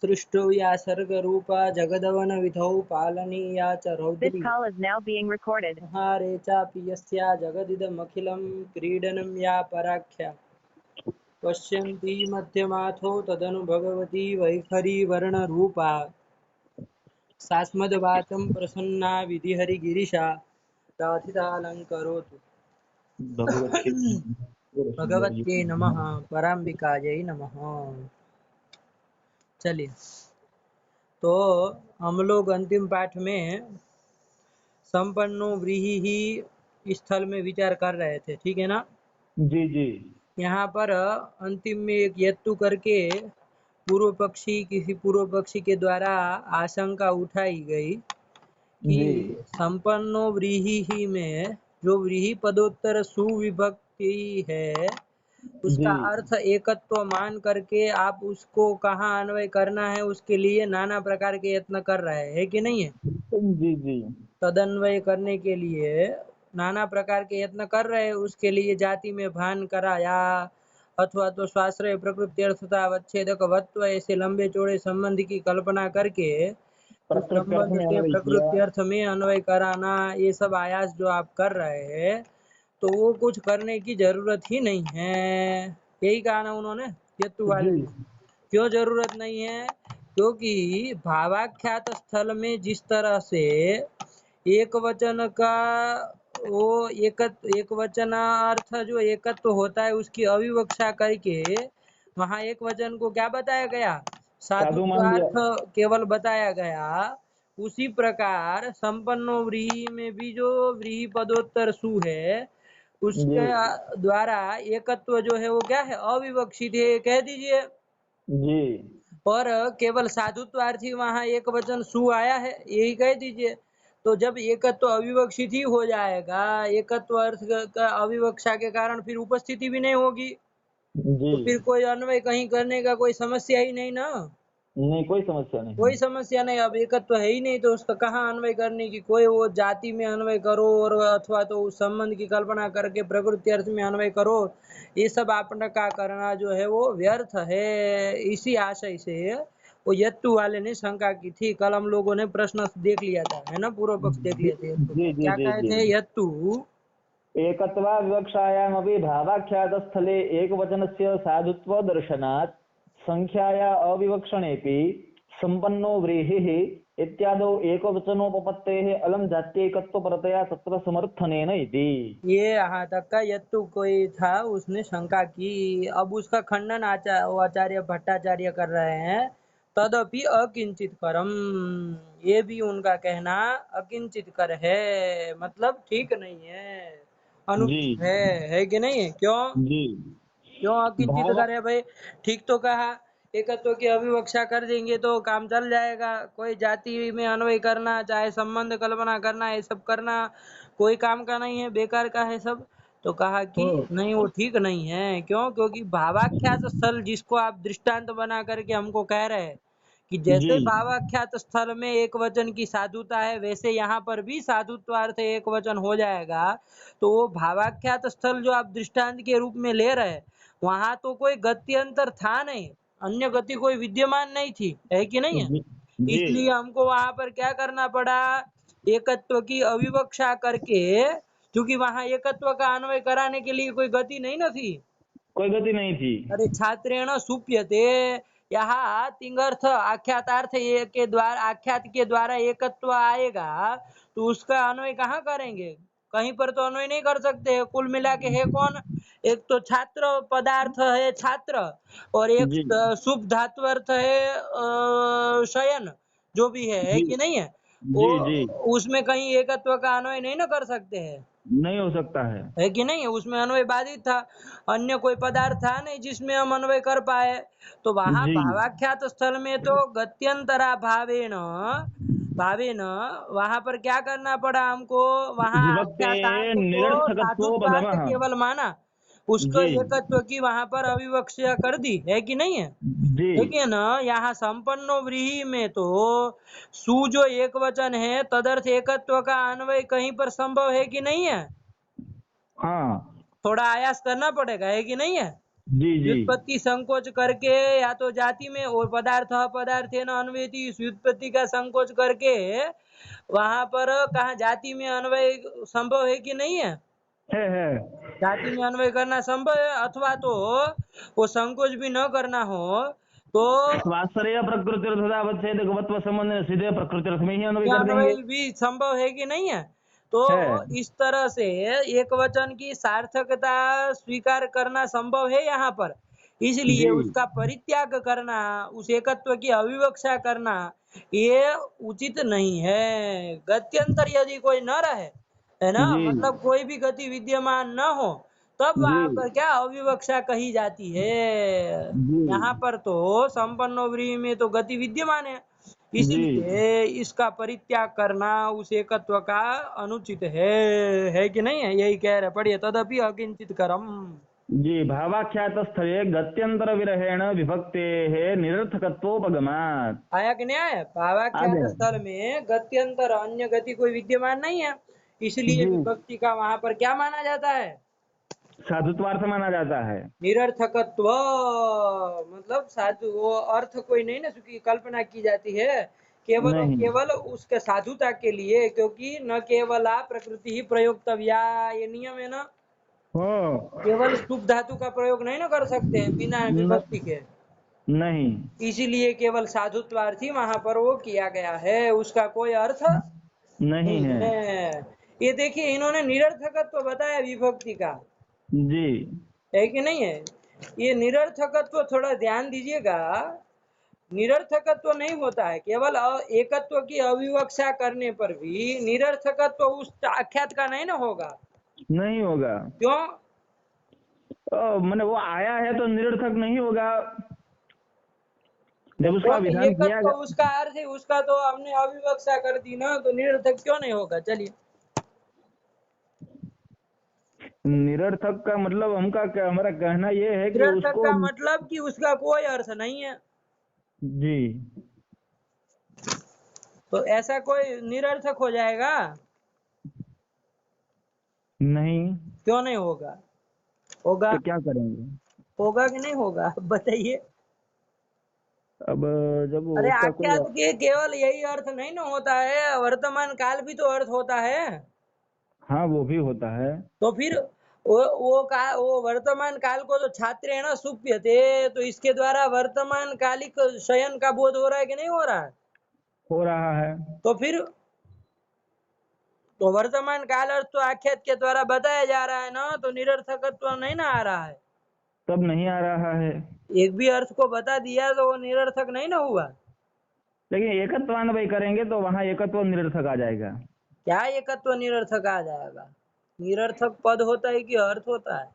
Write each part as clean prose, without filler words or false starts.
सृष्टो या सर्गरूपा जगदवन विधौ पालनीया च This Raudri call is now being recorded. संहारे चापि यस्या जगदिदमखिलं क्रीडनं या पराख्या पश्यन्ती मध्यमाथो तदनु भगवती वैखरी वर्णरूपा सास्मद्वाचं प्रसन्ना विधिहरिगिरिशा राधितालङ्करोतु। भगवत्यै नमः, पराम्बिकायै नमः। चलिए, तो हम लोग अंतिम पाठ में संपन्नो व्रीहि ही स्थल में विचार कर रहे थे, ठीक है ना? जी जी। यहाँ पर अंतिम में एक यत्तु करके किसी पूर्व पक्षी के द्वारा आशंका उठाई गई कि संपन्नो व्रीहि ही में जो व्रीहि पदोत्तर सुविभक्ति है उसका अर्थ एकत्व मान करके आप उसको कहाँ अन्वय करना है उसके लिए नाना प्रकार के यत्न कर रहे हैं, कि नहीं है? जी जी। तदन्वय करने के लिए नाना प्रकार के यत्न कर रहे हैं। उसके लिए जाति में भान कराया अथवा तो स्वाश्रय प्रकृति अर्थता अवच्छेदक वत्व ऐसे लंबे चौड़े संबंध की कल्पना करके संबंध के प्रकृति अर्थ में अन्वय कराना, ये सब आयास जो आप कर रहे हैं तो वो कुछ करने की जरूरत ही नहीं है। यही कहा ना उन्होंने यत्तु वाले ने। क्यों जरूरत नहीं है? क्योंकि भावाख्यात स्थल में जिस तरह से एक वचन का वो एक वचनार्थ जो एकत्व होता है उसकी अविवक्षा करके वहाँ एक वचन को क्या बताया गया? साधुत्वार्थ केवल बताया गया। उसी प्रकार संपन्नो व्रीहि में भी जो व्रीहि पदोत्तर सु है उसके द्वारा एकत्व जो है वो क्या है? अविवक्षित है, कह दीजिए जी। पर केवल साधुत्वार्थी वहाँ एक वचन सु आया है, यही कह दीजिए। तो जब एकत्व अविवक्षित ही हो जाएगा, एकत्व अर्थ का अविवक्षा के कारण फिर उपस्थिति भी नहीं होगी तो फिर कोई अन्वय कहीं करने का कोई समस्या ही नहीं ना। नहीं, कोई समस्या नहीं, कोई समस्या नहीं। अब एकत्व है ही नहीं तो उसका कहाँ अन्वय करने की? कोई वो जाति में अन्वय करो और अथवा तो उस संबंध की कल्पना करके प्रकृति अर्थ में अन्वय करो, ये सब आपने का करना जो है वो व्यर्थ है। इसी आशय से वो यत्तु वाले ने शंका की थी। कल हम लोगों ने प्रश्न देख लिया था, है ना? पूर्व पक्ष देख लिया था। क्या कहे थे? यत्तु एकत्वा विवक्षायामपि भावाख्यात स्थले एकवचनस्य साधुत्व दर्शनात् संख्याया अविवक्षणेपि संपन्नो व्रीहिः इत्यादौ एकवचनोपपत्तेः अलम जात्यैकत्व परतया तत्र समर्थनेन इति। ये यहाँ तक का यत्तु कोई था उसने शंका की। अब उसका खंडन आचार्य भट्टाचार्य कर रहे हैं। तदपि अकिंचित करम, ये भी उनका कहना अकिंचित कर है, मतलब ठीक नहीं है, अनुचित है कि नहीं है? क्यों क्यों अकिंचित कर है भाई? ठीक तो कहा, एकत्व की अविवक्षा कर देंगे तो काम चल जाएगा। कोई जाति में अन्वय करना, चाहे संबंध कल्पना करना, ये सब करना कोई काम का नहीं है, बेकार का है सब। तो कहा कि नहीं, वो ठीक नहीं है। क्यों? क्योंकि भावाख्यात स्थल जिसको आप दृष्टांत बना करके हमको कह रहे हैं कि जैसे भावाख्यात स्थल में एक वचन की साधुता है वैसे यहाँ पर भी साधुत्वार्थ एक वचन हो जाएगा। तो वो भावाख्यात स्थल जो आप दृष्टांत के रूप में ले रहे, वहां तो कोई गत्यंतर था नहीं, अन्य गति कोई विद्यमान नहीं थी, है कि नहीं है? इसलिए हमको वहां पर क्या करना पड़ा? एकत्व की अविवक्षा करके, क्योंकि वहां एकत्व का अन्वय कराने के लिए कोई गति नहीं न थी, कोई गति नहीं थी। अरे छात्रेण सुप्यते, यहाँ तिंगर्थ आख्यातार्थ के द्वारा, आख्यात के द्वारा एकत्व आएगा तो उसका अन्वय कहाँ करेंगे? कहीं पर तो अन्वय नहीं कर सकते। कुल मिला के है कौन? एक तो छात्र पदार्थ है छात्र, और एक शुभ धातु अर्थ है शयन, जो भी है कि नहीं है? वो उसमें कहीं एकत्व का अन्वय नहीं न कर सकते हैं, नहीं हो सकता है कि नहीं? उसमें अन्वय बाधित था, अन्य कोई पदार्थ था नहीं जिसमें हम अन्वय कर पाए। तो वहां भावाख्यात स्थल में तो गत्यंतरा भावेन वहां पर क्या करना पड़ा हमको? वहां आख्यातार्थ को साधुत्वार्थ केवल माना, उसको एकत्व की वहां पर अविवक्षा कर दी, है कि नहीं है? लेकिन यहाँ संपन्नो व्रीहि में तो सु जो एक वचन है तदर्थ एकत्व का अन्वय कहीं पर संभव है कि नहीं है? हाँ, थोड़ा आयास करना पड़ेगा, है कि नहीं है? जी जी व्युत्पत्ति संकोच करके या तो जाति में, और पदार्थ पदार्थे न अन्वयति, इस व्युत्पत्ति का संकोच करके वहां पर कहा जाति में अन्वय संभव है कि नहीं है? है। जाति में अन्वय करना संभव है, अथवा तो वो संकोच भी न करना हो तो स्वाश्रय प्रकृति तथावच्छेद गवत्व संबंध सीधे प्रकृति में ही अन्वय कर अन्वय देंगे। भी संभव है कि नहीं है? तो है। इस तरह से एक वचन की सार्थकता स्वीकार करना संभव है यहाँ पर, इसलिए जी उसका परित्याग करना, उस एकत्व की अविवक्षा करना ये उचित नहीं है। गत्यंतर यदि कोई न रहे, है ना, जी मतलब कोई भी गति विद्यमान न हो, तब जी वहां पर क्या अविवक्षा कही जाती है। जी यहाँ पर तो संपन्नो व्रीहि में तो गति विद्यमान है, जी इसलिए इसका परित्याग करना उस एकत्व का अनुचित है कि नहीं है? यही कह रहे, पढ़िए, तदपि अकिंचित करम। जी भावाख्यात स्थले गत्यंतर विरहेण विभक्ते निरर्थकत्वोपगमात्। आया कि नहीं आया? आ भावाख्यात गया। स्थल में गत्यंतर अन्य गति कोई विद्यमान नहीं है, इसलिए जी विभक्ति का वहां पर क्या माना जाता है? साधुत्वार्थ माना जाता है। निरर्थकत्व। मतलब साधु, वो अर्थ कोई नहीं ना, क्योंकि कल्पना की जाती है केवल और नहीं। केवल उसके साधुता के लिए, क्योंकि न केवला प्रकृति ही प्रयोक्तव्या, ये नियम है ना। हो केवल सुख धातु का प्रयोग नहीं ना कर सकते हैं बिना न, विभक्ति के, नहीं इसीलिए केवल साधुत्वार्थी वहां पर वो किया गया है, उसका कोई अर्थ नहीं नहीं है। है। ये देखिए, इन्होंने निरर्थकत्व बताया विभक्ति का, जी है कि नहीं है? ये निरर्थकत्व थोड़ा ध्यान दीजिएगा, निरर्थकत्व नहीं होता है, केवल एकत्व की अविवक्षा करने पर भी निरर्थकत्व उस आख्यात का नहीं ना होगा। नहीं होगा। क्यों? मैंने वो आया है तो निरर्थक नहीं होगा जब उसका तो विधान किया एकत्व उसका अर्थ है, उसका तो हमने अविवक्षा कर दी ना, तो निरर्थक क्यों नहीं होगा? चलिए, निरर्थक का मतलब हमारा कहना ये है कि निरर्थक उसको। का मतलब कि उसका कोई अर्थ नहीं है, जी तो ऐसा कोई निरर्थक हो जाएगा? नहीं क्यों नहीं होगा? होगा। तो क्या करेंगे। होगा कि नहीं होगा, बताइए। अब जब अरे उसका कोई। आख्यात के केवल यही अर्थ नहीं ना होता है, वर्तमान काल भी तो अर्थ होता है। हाँ वो भी होता है। तो फिर वो वर्तमान काल को जो छात्र है ना सुप्यते, तो इसके द्वारा वर्तमान कालिक शयन का बोध हो रहा है कि नहीं हो रहा है? हो रहा है। तो फिर तो वर्तमान काल अर्थ तो आख्यात के द्वारा बताया जा रहा है ना, तो निरर्थकत्व नहीं ना आ रहा है। तब नहीं आ रहा है। एक भी अर्थ को बता दिया तो वो निरर्थक नहीं ना हुआ। लेकिन एकत्वान्वय करेंगे तो वहां एकत्व निरर्थक आ जाएगा। क्या एकत्व निरर्थक आ जाएगा? निरर्थक पद होता है कि अर्थ होता है?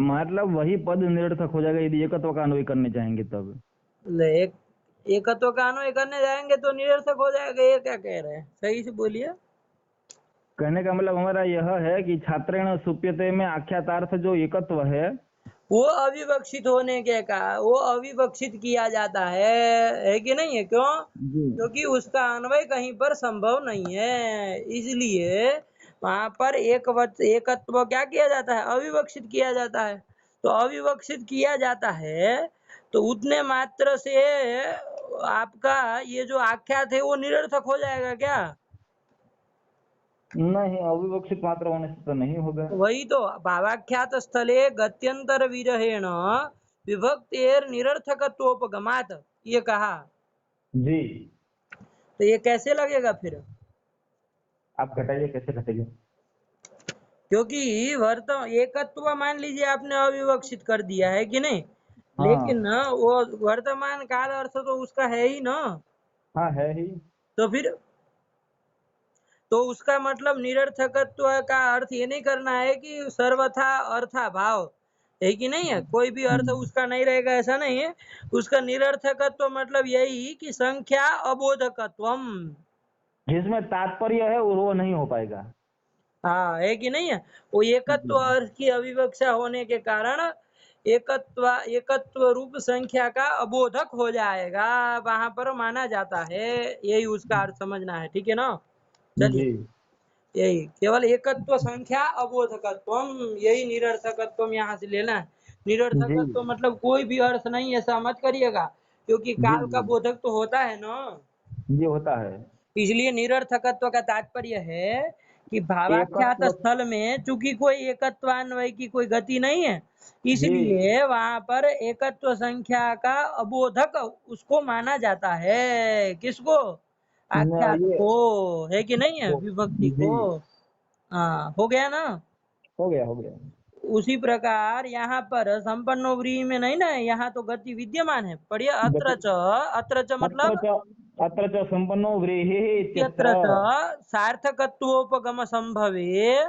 मतलब वही पद निरर्थक हो जाएगा यदि एकत्व का अन्वय करने चाहेंगे तब। एक एकत्व का अन्वय करने जाएंगे तो निरर्थक हो जाएगा, ये क्या कह रहे हैं? सही से बोलिए। कहने का मतलब हमारा यह है कि छात्रेण सुप्यते में आख्यातार्थ जो एकत्व वो अविवक्षित होने के का वो अविवक्षित किया जाता है कि नहीं है? क्यों? जी क्योंकि उसका अन्वय कहीं पर संभव नहीं है, इसलिए वहां पर एकत्व क्या किया जाता है? अविवक्षित किया जाता है। तो अविवक्षित किया जाता है, तो उतने मात्र से आपका ये जो आख्यात है वो निरर्थक हो जाएगा क्या? नहीं, अविवक्षित मात्र होने से तो नहीं होगा। वही तो, भावाख्यात स्थले गत्यंतर विरहेण विभक्तेर निरर्थकत्वोपगमात, ये कहा। जी तो ये कैसे लगेगा फिर? आप घटाइए, कैसे घटेगा। क्योंकि एकत्व मान लीजिए आपने अविवक्षित कर दिया है कि नहीं, लेकिन हाँ ना वो वर्तमान काल अर्थ तो उसका है ही ना। हाँ है ही। तो फिर तो उसका मतलब निरर्थकत्व का अर्थ ये नहीं करना है कि सर्वथा अर्था भाव, है कि नहीं है? कोई भी अर्थ उसका नहीं रहेगा ऐसा नहीं है। उसका निरर्थकत्व मतलब यही कि संख्या अबोधकत्वम। जिसमें तात्पर्य है वो नहीं हो पाएगा। हाँ, है कि नहीं है? वो एकत्व जी अर्थ की अविवक्षा होने के कारण एकत्व रूप संख्या का अबोधक हो जाएगा, वहां पर माना जाता है। यही उसका अर्थ समझना है, ठीक है ना? चलिए, जी यही केवल एकत्व संख्या अबोधकत्वम, यही निरर्थकत्वम यहाँ से लेना है। जी निरर्थकत्व मतलब कोई भी अर्थ नहीं, ऐसा मत करिएगा, क्योंकि जी काल का जी बोधक तो होता है ना। ये होता है। इसलिए निरर्थकत्व का तात्पर्य है कि भावाख्यात एकत्व। स्थल में चूंकि कोई एकत्वान्वय की कोई गति नहीं है, जी इसलिए वहां पर एकत्व संख्या का अबोधक उसको माना जाता है। किसको? आख्यात ये को। है कि नहीं है, वो, विभक्ति जी को। हाँ, हो गया ना। हो गया हो गया। उसी प्रकार यहाँ पर संपन्नो व्रीहि में नहीं ना, यहाँ तो गति विद्यमान है। पढ़िए, गति अत्र च अत्र मतलब च अत्र च संपन्नो व्रीहिः इत्यत्र इत्यत्र च सार्थकत्वोपगम संभवे,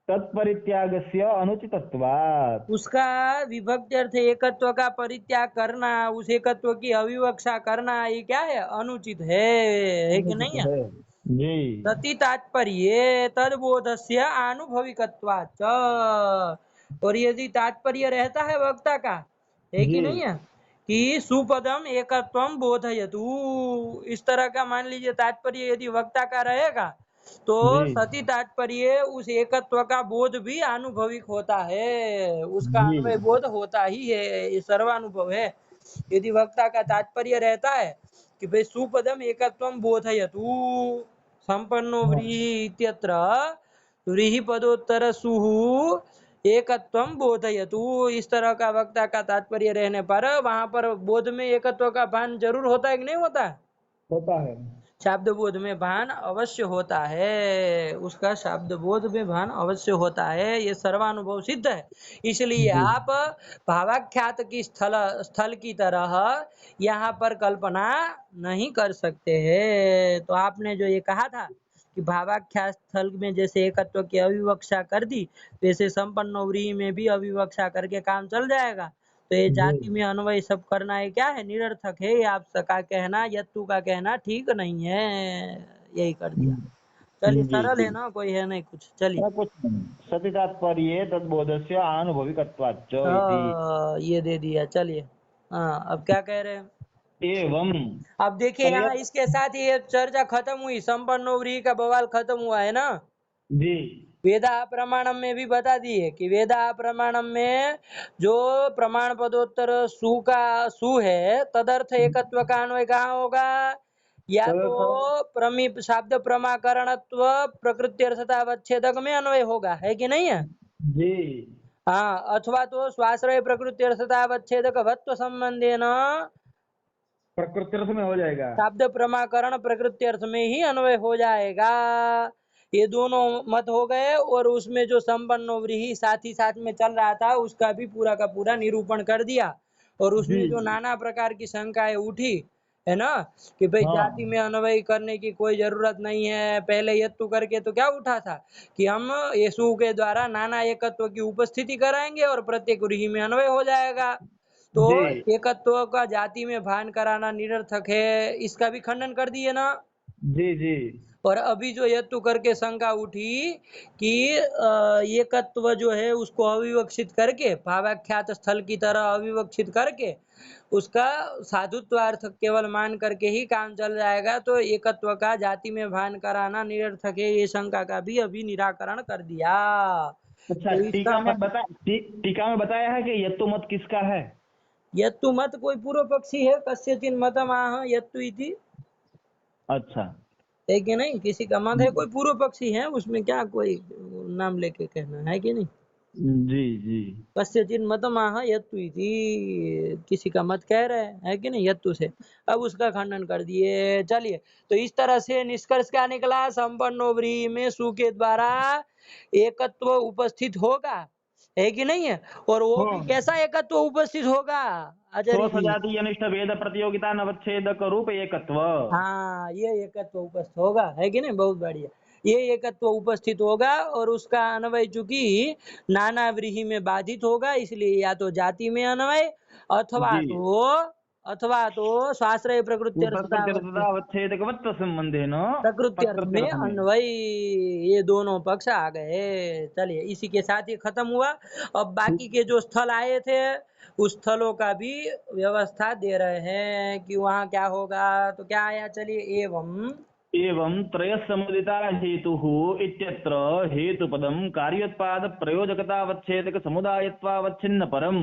तत्परित्यागस्य अनुचितत्वात्। उसका विभक्ति अर्थ एकत्व का परित्याग करना, उस एकत्व की अविवक्षा करना, ये क्या है? अनुचित है कि अनुचित नहीं है? है। जी सति तात्पर्य तदबोधस्य आनुभविकत्वाच्च। और यदि तात्पर्य रहता है वक्ता का, है कि जी नहीं है, कि सुपदम एकत्वम बोधयतु, इस तरह का मान लीजिए तात्पर्य यदि वक्ता का रहेगा, तो जी सती तात्पर्य उस एकत्व का बोध भी आनुभविक होता है, उसका जी अन्वय बोध होता ही है, ये सर्वानुभव है। यदि वक्ता का तात्पर्य रहता है कि भाई सुपदम एकत्वम बोधयतु संपन्नो हाँ, व्रीहि इत्यत्र व्रीहि पदोत्तर सुः एकत्वम बोधयतु, इस तरह का वक्ता का तात्पर्य रहने पर वहां पर बोध में एकत्व का भान जरूर होता है कि नहीं होता है? होता है। शाब्द बोध में भान अवश्य होता है, उसका शाब्द बोध में भान अवश्य होता है, ये सर्वानुभव सिद्ध है। इसलिए जी आप भावाख्यात की स्थल की तरह यहाँ पर कल्पना नहीं कर सकते हैं। तो आपने जो ये कहा था कि भावाख्यात स्थल में जैसे एकत्व की अविवक्षा कर दी, वैसे संपन्न व्रीहि में भी अविवक्षा करके काम चल जाएगा। तो ये जी जाति में अन्वय सब करना ये क्या है? निरर्थक है। ये आपका कहना, यत्तु का कहना ठीक नहीं है। यही कर दिया। चलिए, जी सरल है जी। ना, कोई है नहीं कुछ। चलिए, कुछ नहीं। सति तात्पर्ये तद्बोधस्य आनुभविकत्वाच्च इति। ये दे दिया। चलिए, हाँ, अब क्या कह रहे हैं? एवं अब देखिए, यहाँ प्रयत। इसके साथ ये चर्चा खत्म हुई, संपन्नो व्रीहि का बवाल खत्म हुआ है ना। जी वेदा प्रमाणम में भी बता दिए कि वेदा प्रमाणम में जो प्रमाण पदोत्तर सु का सु है, तदर्थ एकत्व का अन्वय कहाँ होगा? या तो तदर्थ। प्रमीप शब्द प्रमाकरणत्व प्रकृत्यर्थतावच्छेदक में अन्वय होगा, है कि नहीं है? जी हाँ, अथवा तो स्वाश्रय प्रकृत्यर्थतावच्छेदक वत्व संबंधेन प्रकृत्यर्थ में हो जाएगा। शब्द प्रमाकरण प्रकृति अर्थ में ही अन्वय हो जाएगा। ये दोनों मत हो गए, और उसमें जो संपन्न व्रीहि साथ ही साथ में चल रहा था, उसका भी पूरा का पूरा निरूपण कर दिया। और जी उसमें जो नाना प्रकार की शंकाएं उठी है ना, कि भाई जाति हाँ में अन्वय करने की कोई जरूरत नहीं है, पहले यत्तु करके तो क्या उठा था कि हम यीशु के द्वारा नाना एकत्व की उपस्थिति कराएंगे और प्रत्येक व्रीहि में अन्वय हो जाएगा। तो जी एकत्व का जाति में भान कराना निरर्थक है, इसका भी खंडन कर दिए ना। जी जी और अभी जो यत्तु करके शंका उठी कि एकत्व जो है उसको अविवक्षित करके, भावाख्यात स्थल की तरह अविवक्षित करके उसका साधुत्वार्थ केवल मान करके ही काम चल जाएगा, तो एकत्व का जाति में भान कराना निरर्थक है, ये शंका का भी अभी निराकरण कर दिया। अच्छा। तो इसका टीका में बताया है कि यत्तु मत किसका है। यत्तु मत कोई पूर्व पक्षी है, कस्यचिन मतम आह यत्तु इति, अच्छा। है कि नहीं? किसी का मत है, कोई पूर्व पक्षी है, उसमें क्या कोई नाम लेके कहना है कि नहीं? जी जी कस्यचिन मतम आह यत्तु इति, किसी का मत कह रहे हैं, है कि नहीं, यत्तु से। अब उसका खंडन कर दिए। चलिए, तो इस तरह से निष्कर्ष क्या निकला? संपन्नो व्रीहि में सु के द्वारा एकत्व उपस्थित होगा, है कि नहीं है? और वो भी हाँ। कैसा एकत्व उपस्थित होगा? अजरी स्व सजातीय अनिष्ट भेद प्रतियोगिता नवच्छेदक रूप एकत्व। हाँ, ये एकत्व उपस्थित होगा, है कि नहीं? बहुत बढ़िया। ये एकत्व उपस्थित होगा, और उसका अन्वय चूंकि नाना व्रीहि में बाधित होगा, इसलिए या तो जाति में अन्वय, अथवा जी तो स्वाश्रय प्रकृत्यर्थता प्रकृत्यर्थतावच्छेदकवत्व संबंधेन प्रकृत्यर्थ में प्रकृत्यर्थ में। अन्वय, ये दोनों पक्ष आ गए। चलिए, इसी के साथ ये खत्म हुआ। अब बाकी के जो स्थल आए थे, उस स्थलों का भी व्यवस्था दे रहे हैं कि वहाँ क्या होगा। तो क्या आया? चलिए, एवं एवं त्रयसमुदिता हेतुः इत्यत्र हेतुपदं कार्योत्पाद प्रयोजकतावच्छेदक समुदायत्वावच्छिन्न परं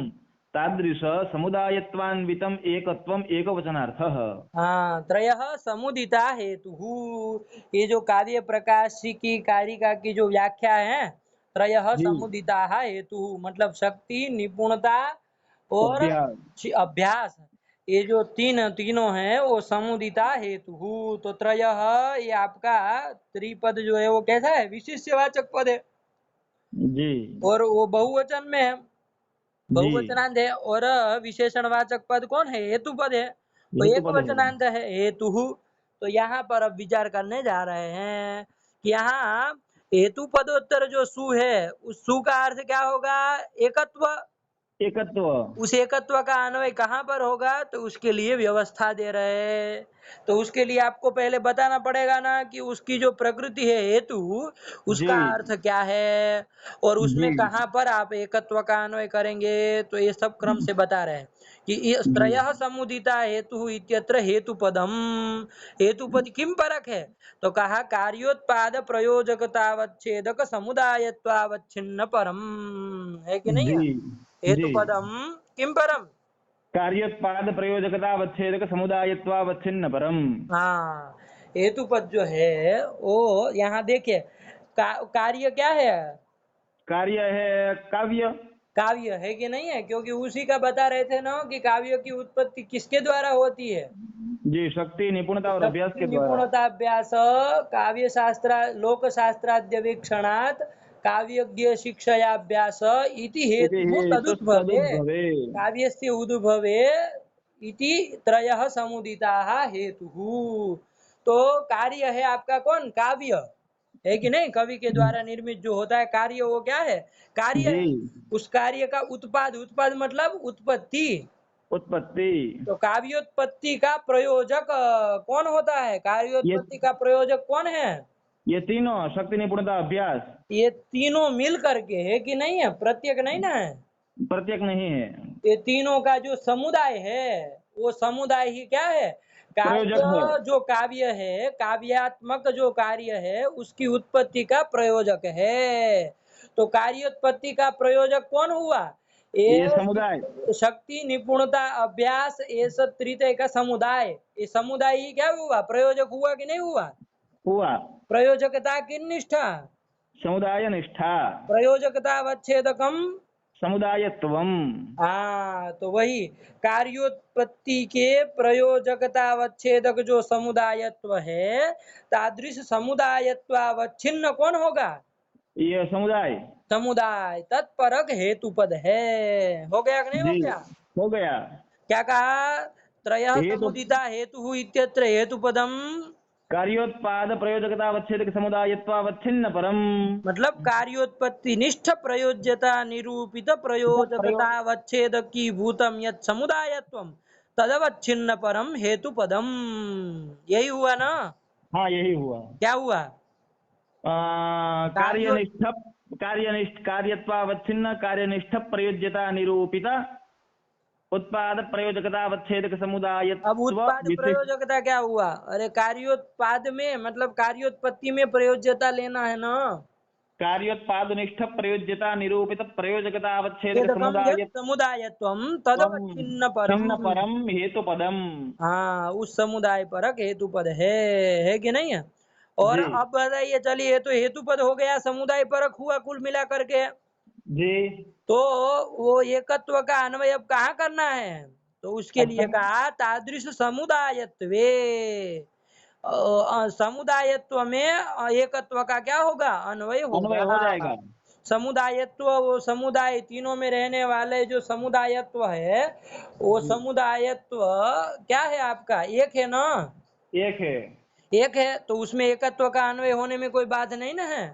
तादृश समुदायत्वान्वितम् एकत्वम् एकवचनार्थः। हाँ, त्रयः समुदिता हेतुः। ये जो काव्य प्रकाश की कारिका की जो व्याख्या है, त्रयः जी। समुदिता हेतु मतलब शक्ति, निपुणता और अभ्यास। अभ्यास। ये जो तीनों हैं वो समुदिता हेतु। तो त्रयः ये आपका त्रिपद जो है वो कैसा है, विशिष्यवाचक पद है जी। और वो बहुवचन में है, जी। बहुवचनांत है। और विशेषणवाचक पद कौन है, हेतु पद है, तो एक हेतुपद है। वचनांत है हेतु। तो यहाँ पर अब विचार करने जा रहे हैं कि यहाँ हेतु पदोत्तर जो सु है, उस सु का अर्थ क्या होगा, एकत्व। एकत्व। उस एकत्व का अन्वय कहाँ पर होगा, तो उसके लिए व्यवस्था दे रहे हैं। तो उसके लिए आपको पहले बताना पड़ेगा ना कि उसकी जो प्रकृति है हेतु, जी। उसका अर्थ क्या है और जी। उसमें कहाँ पर आप एकत्व का अन्वय करेंगे। तो ये सब क्रम से बता रहे हैं कि जी। त्रयः समुदिता हेतु इत्यत्र हेतुपदम। हेतुपद किम परक है, तो कहा कार्योत्पाद प्रयोजकतावच्छेदक समुदायत्वावच्छिन्न परम, है कि नहीं जी। है। जी। हेतुपदम किम परम। कार्योत्पाद प्रयोजकतावच्छेदक समुदायत्वावच्छिन्न परम। हाँ, हेतुपद जो है वो यहाँ देखिए, कार्य क्या है, कार्य है काव्य। काव्य है कि नहीं है, क्योंकि उसी का बता रहे थे ना कि काव्य की उत्पत्ति किसके द्वारा होती है। जी, शक्ति निपुणता और अभ्यास शक्ति के द्वारा। निपुणताभ्यास काव्य शास्त्र लोक शास्त्राद्यवीक्षणात् काव्यज्ञ शिक्षयाभ्यास इति इति हेतुः तदुद्भवे। तदुद्भवे। काव्यस्य उद्भवे इति त्रयः समुदिताः हेतुः। तो कार्य है आपका कौन, काव्य, है कि नहीं, कवि के द्वारा निर्मित जो होता है कार्य, वो क्या है, कार्य जी। है। उस कार्य का उत्पाद, उत्पाद मतलब उत्पत्ति। उत्पत्ति। तो काव्योत्पत्ति का प्रयोजक कौन होता है, ये काव्योत्पत्ति का प्रयोजक कौन है, ये तीनों शक्ति निपुणता अभ्यास। ये तीनों मिल करके, है कि नहीं है, प्रत्येक नहीं ना है। प्रत्येक नहीं है। ये तीनों का जो समुदाय है, वो समुदाय ही क्या है, प्रयोजक है। कार्य। जो काव्य है, काव्यात्मक जो कार्य है, उसकी उत्पत्ति का प्रयोजक है। तो कार्योत्पत्ति का प्रयोजक कौन हुआ, ये ये समुदाय। शक्ति निपुणता अभ्यास, ये सब त्रितय का समुदाय। ये समुदाय ही क्या हुआ, प्रयोजक हुआ कि नहीं हुआ। हुआ। प्रयोजकता की निष्ठा, समुदाय निष्ठा। प्रयोजकता अवच्छेदकम। समुदायत्वम। हाँ, तो वही कार्योत्पत्ति के प्रयोजकतावच्छेदक जो समुदायत्व है, तादृश समुदायत्वावच्छिन्न कौन होगा, ये समुदाय। समुदाय तत्परक हेतुपद है। हो गया कि नहीं हो जी। गया। हो गया। क्या कहा, त्रयः ये तो समुदिता हेतु इत्यत्र हेतुपदम, कार्योत्पाद प्रयोजकतावच्छेदक समुदायत्वावच्छिन्न परम। मतलब कार्योत्पत्ति निष्ठ प्रयोज्यता निरूपित प्रयोग। प्रयोजकतावच्छेदकी भूतम यत् समुदायत्वम तदवच्छिन्न परम हेतुपदम। यही हुआ ना, हाँ, यही हुआ। क्या हुआ, कार्यो। कार्यनिष्ठ। कार्यत्वावच्छिन्न कार्यनिष्ठ प्रयोज्यता निरूपित उत्पाद प्रयोजकतावच्छेदक अब समुदायत्व उत्पाद विशिष्ट। प्रयोजकता क्या हुआ, अरे कार्योत्पाद में मतलब कार्योत्पत्ति में प्रयोज्यता लेना है ना। कार्योत्पादनिष्ठ प्रयोज्यता निरूपित प्रयोजकतावच्छेदक छेदकम यत् समुदायत्व समुदायत्वम तदवच्छिन्न परम। छिन्न परम हेतुपदम। हाँ, उस समुदाय परक हेतुपद है कि नहीं है। और जी। अब बताइए, चलिए, तो हेतुपद हो गया, समुदाय परक हुआ कुल मिला करके। जी। तो वो एकत्व का अन्वय अब कहाँ करना है, तो उसके अच्छा। लिए कहा तादृश समुदायत्वे। समुदायत्व में एकत्व का क्या होगा, अन्वय अन्वय हो होगा। जाएगा। समुदायत्व, वो समुदाय तीनों में रहने वाले जो समुदायत्व है, वो जी। समुदायत्व क्या है आपका, एक है ना, एक है। एक है। तो उसमें एकत्व का अन्वय होने में कोई बात नहीं ना है,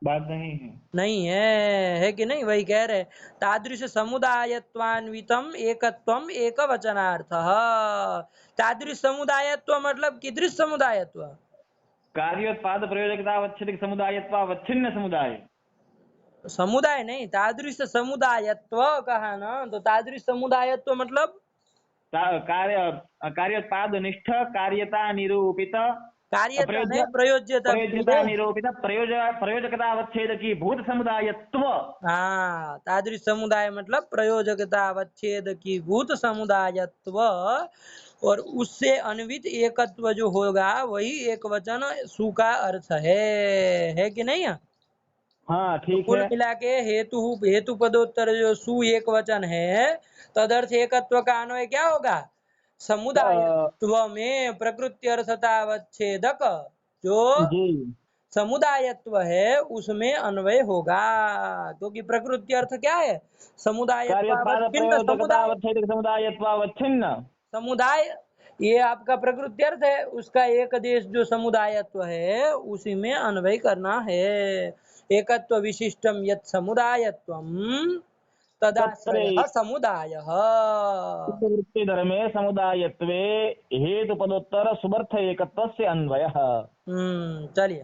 बात नहीं है। नहीं है कि नहीं, वही कह रहे। तादृश समुदायत्वान्वितम एकत्वम एक वचनार्थ। तादृश समुदायत्व मतलब कीदृश समुदायत्व, कार्योत्पाद प्रयोजकतावच्छेदक समुदायत्वावच्छिन्न समुदाय। समुदाय नहीं, तादृश समुदायत्व कहा ना, तो तादृश समुदायत्व मतलब कार्योत्पाद निष्ठ कार्यता निरूपित कार्यता नहीं, अप्रयोज्य प्रयोज्यता प्रयोज्यता निरूपित प्रयोजकता की भूत समुदायत्व। हाँ, तादृश समुदाय मतलब प्रयोजकता अवच्छेद की भूत समुदायत्व, और उससे अन्वित एकत्व जो होगा वही एक वचन सु का अर्थ है कि नहीं है? हाँ तो ठीक कुल है। मिला के हेतु हेतु पदोत्तर जो सु एक वचन है, तदर्थ एकत्व का अन्वय क्या होगा? अ, समुदायत्व में प्रकृति अर्थता अवच्छेदक जो जी, समुदायत्व है उसमें अन्वय होगा, क्योंकि प्रकृति अर्थ क्या है? कार्योत्पाद समुदायत्वावच्छिन्न प्रयोजकता समुदाय। अवच्छेद समुदायत्वावच्छिन्न। समुदाय ये आपका प्रकृति अर्थ है, उसका एक देश जो समुदायत्व है उसी में अन्वय करना है। एकत्व विशिष्टम यत् समुदायत्वम तत्र तदाश्रयः समुदायः। वृत्ति धर्मे समुदायत्वे हेतु पदोत्तर सुबर्थ एकत्वस्य अन्वयः। चलिए।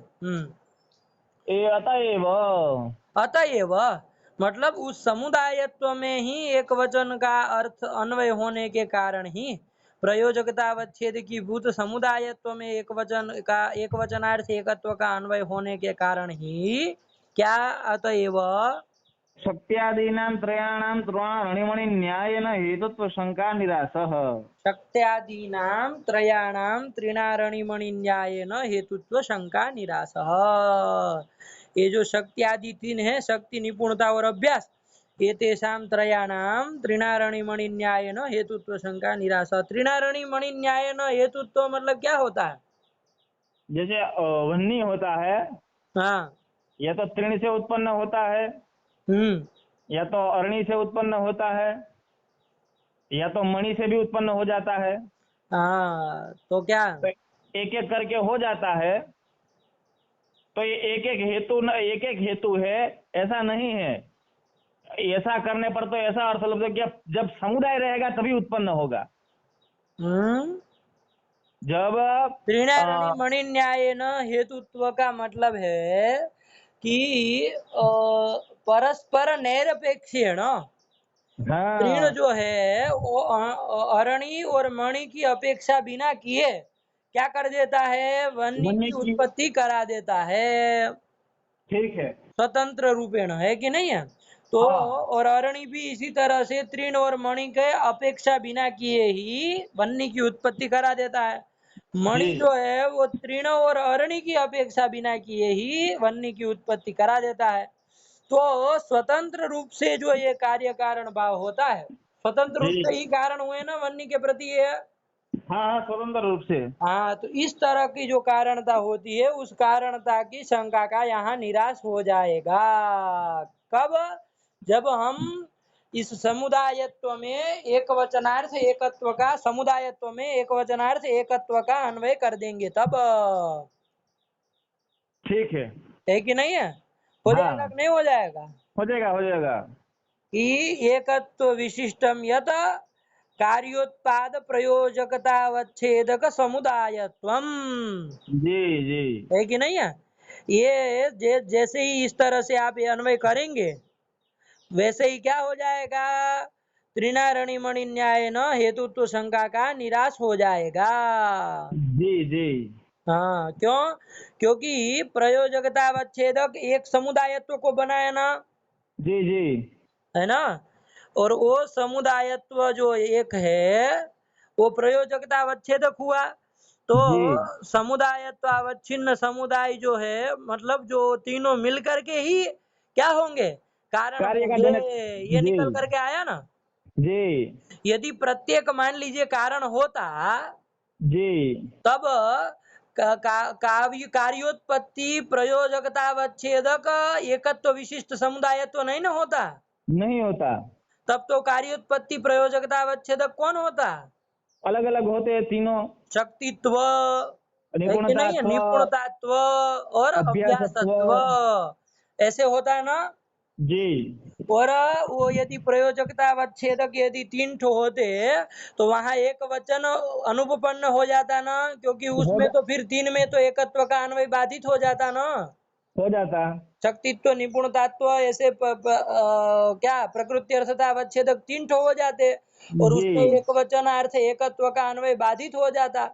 अतएव अतएव मतलब उस समुदायत्व में ही एक वचन का अर्थ अन्वय होने के कारण ही प्रयोजकता अवच्छेद की भूत समुदायत्व में एक वचनार्थ एकत्व का अन्वय होने के कारण ही क्या? अतएव शक्त्यादीनां त्रयाणां ऋणिमणि न्यायेन हेतुत्व शंका निरासः। शक्त्यादीनां त्रयाणां त्रिणारणिमणिन्यायेन हेतुत्व शंका निरासः। ये जो शक्ति आदि तीन है, शक्ति निपुणता और अभ्यास, ये तेषां त्रयाणां त्रिणारणिमणिन्यायेन हेतुत्व शंका निरासः। त्रिणारणिमणिन्यायेन हेतुत्व मतलब क्या होता है? जैसे वन्नी होता है, हाँ। या तो तृण से उत्पन्न होता है, हम्म या तो अरणि से उत्पन्न होता है, या तो मणि से भी उत्पन्न हो जाता है। हाँ, तो क्या? तो एक एक करके हो जाता है। तो ये एक एक हेतु है, ऐसा नहीं है। ऐसा करने पर तो ऐसा अर्थ लगता है कि जब समुदाय रहेगा तभी उत्पन्न होगा। हम्म जब त्रिणारणिमणिन्यायेन हेतुत्व का मतलब है कि परस्पर नैरपेक्षेण तृण हाँ जो है वो अरणि और मणि की अपेक्षा बिना किए क्या कर देता है? वन्य वन्य की की, उत्पत्ति करा देता है, ठीक है। स्वतंत्र रूपेण, है कि नहीं है? तो हाँ और अरणि भी इसी तरह से तृण और मणि के अपेक्षा बिना किए ही वन्य की उत्पत्ति करा देता है। जी मणि जो है वो तृण और अरणि की अपेक्षा बिना किए ही वन्य की उत्पत्ति करा देता है। तो स्वतंत्र रूप से जो ये कार्य कारण भाव होता है, स्वतंत्र रूप जी, से ही कारण हुए ना वन्य के प्रति ये। हाँ हाँ, स्वतंत्र रूप से। हाँ, तो इस तरह की जो कारणता होती है उस कारणता की शंका का यहाँ निराश हो जाएगा। कब? जब हम इस समुदायत्व में एक वचनार्थ एकत्व का, समुदायत्व में एक वचनार्थ एकत्व का अन्वय कर देंगे तब। ठीक है कि नहीं है? हो जाएगा हाँ, कि नहीं हो जाएगा? हो जाएगा हो जाएगा। कि एकत्व विशिष्टम यत कार्योत्पाद प्रयोजकतावच्छेदक समुदायत्वम। जी जी है कि नहीं है? ये जैसे ही इस तरह से आप ये अन्वय करेंगे वैसे ही क्या हो जाएगा? त्रिनारणिमणि न्याय न हेतुत्व शंका का निराश हो जाएगा। जी जी हाँ, क्यों? क्योंकि प्रयोजकतावच्छेदक एक समुदायत्व को बनाया ना, जी जी है ना? और वो समुदायत्व जो एक है वो प्रयोजकता अवच्छेदक हुआ। तो जी, समुदायत्व अवच्छिन्न समुदाय जो है मतलब जो तीनों मिल करके ही क्या होंगे? कारण कार्य का होंगे। जनक। ये जी निकल करके आया ना। जी यदि प्रत्येक मान लीजिए कारण होता जी, तब काव्य कार्योत्पत्ति प्रयोजकतावच्छेदक एकत्व विशिष्ट समुदायत्व नहीं ना होता। नहीं होता। तब तो कार्योत्पत्ति प्रयोजकता अवच्छेदक कौन होता? अलग अलग होते हैं तीनों। शक्तित्व, है कि नहीं है? निपुणतात्व, निपुणतात्व और अभ्यासत्व। अभ्यासत्व, ऐसे होता है ना। जी और वो यदि प्रयोजकता अवच्छेदक यदि तीन ठो होते तो वहां एक वचन अनुपपन्न हो जाता ना, क्योंकि हो उसमें जा, तो फिर तीन में तो एकत्व का अन्वय बाधित हो जाता ना। हो जाता। शक्तित्व निपुणतात्व ऐसे क्या प्रकृति अर्थता अवच्छेदक तीन ठो हो जाते और जी उसमें एक वचन अर्थ एकत्व का अन्वय बाधित हो जाता।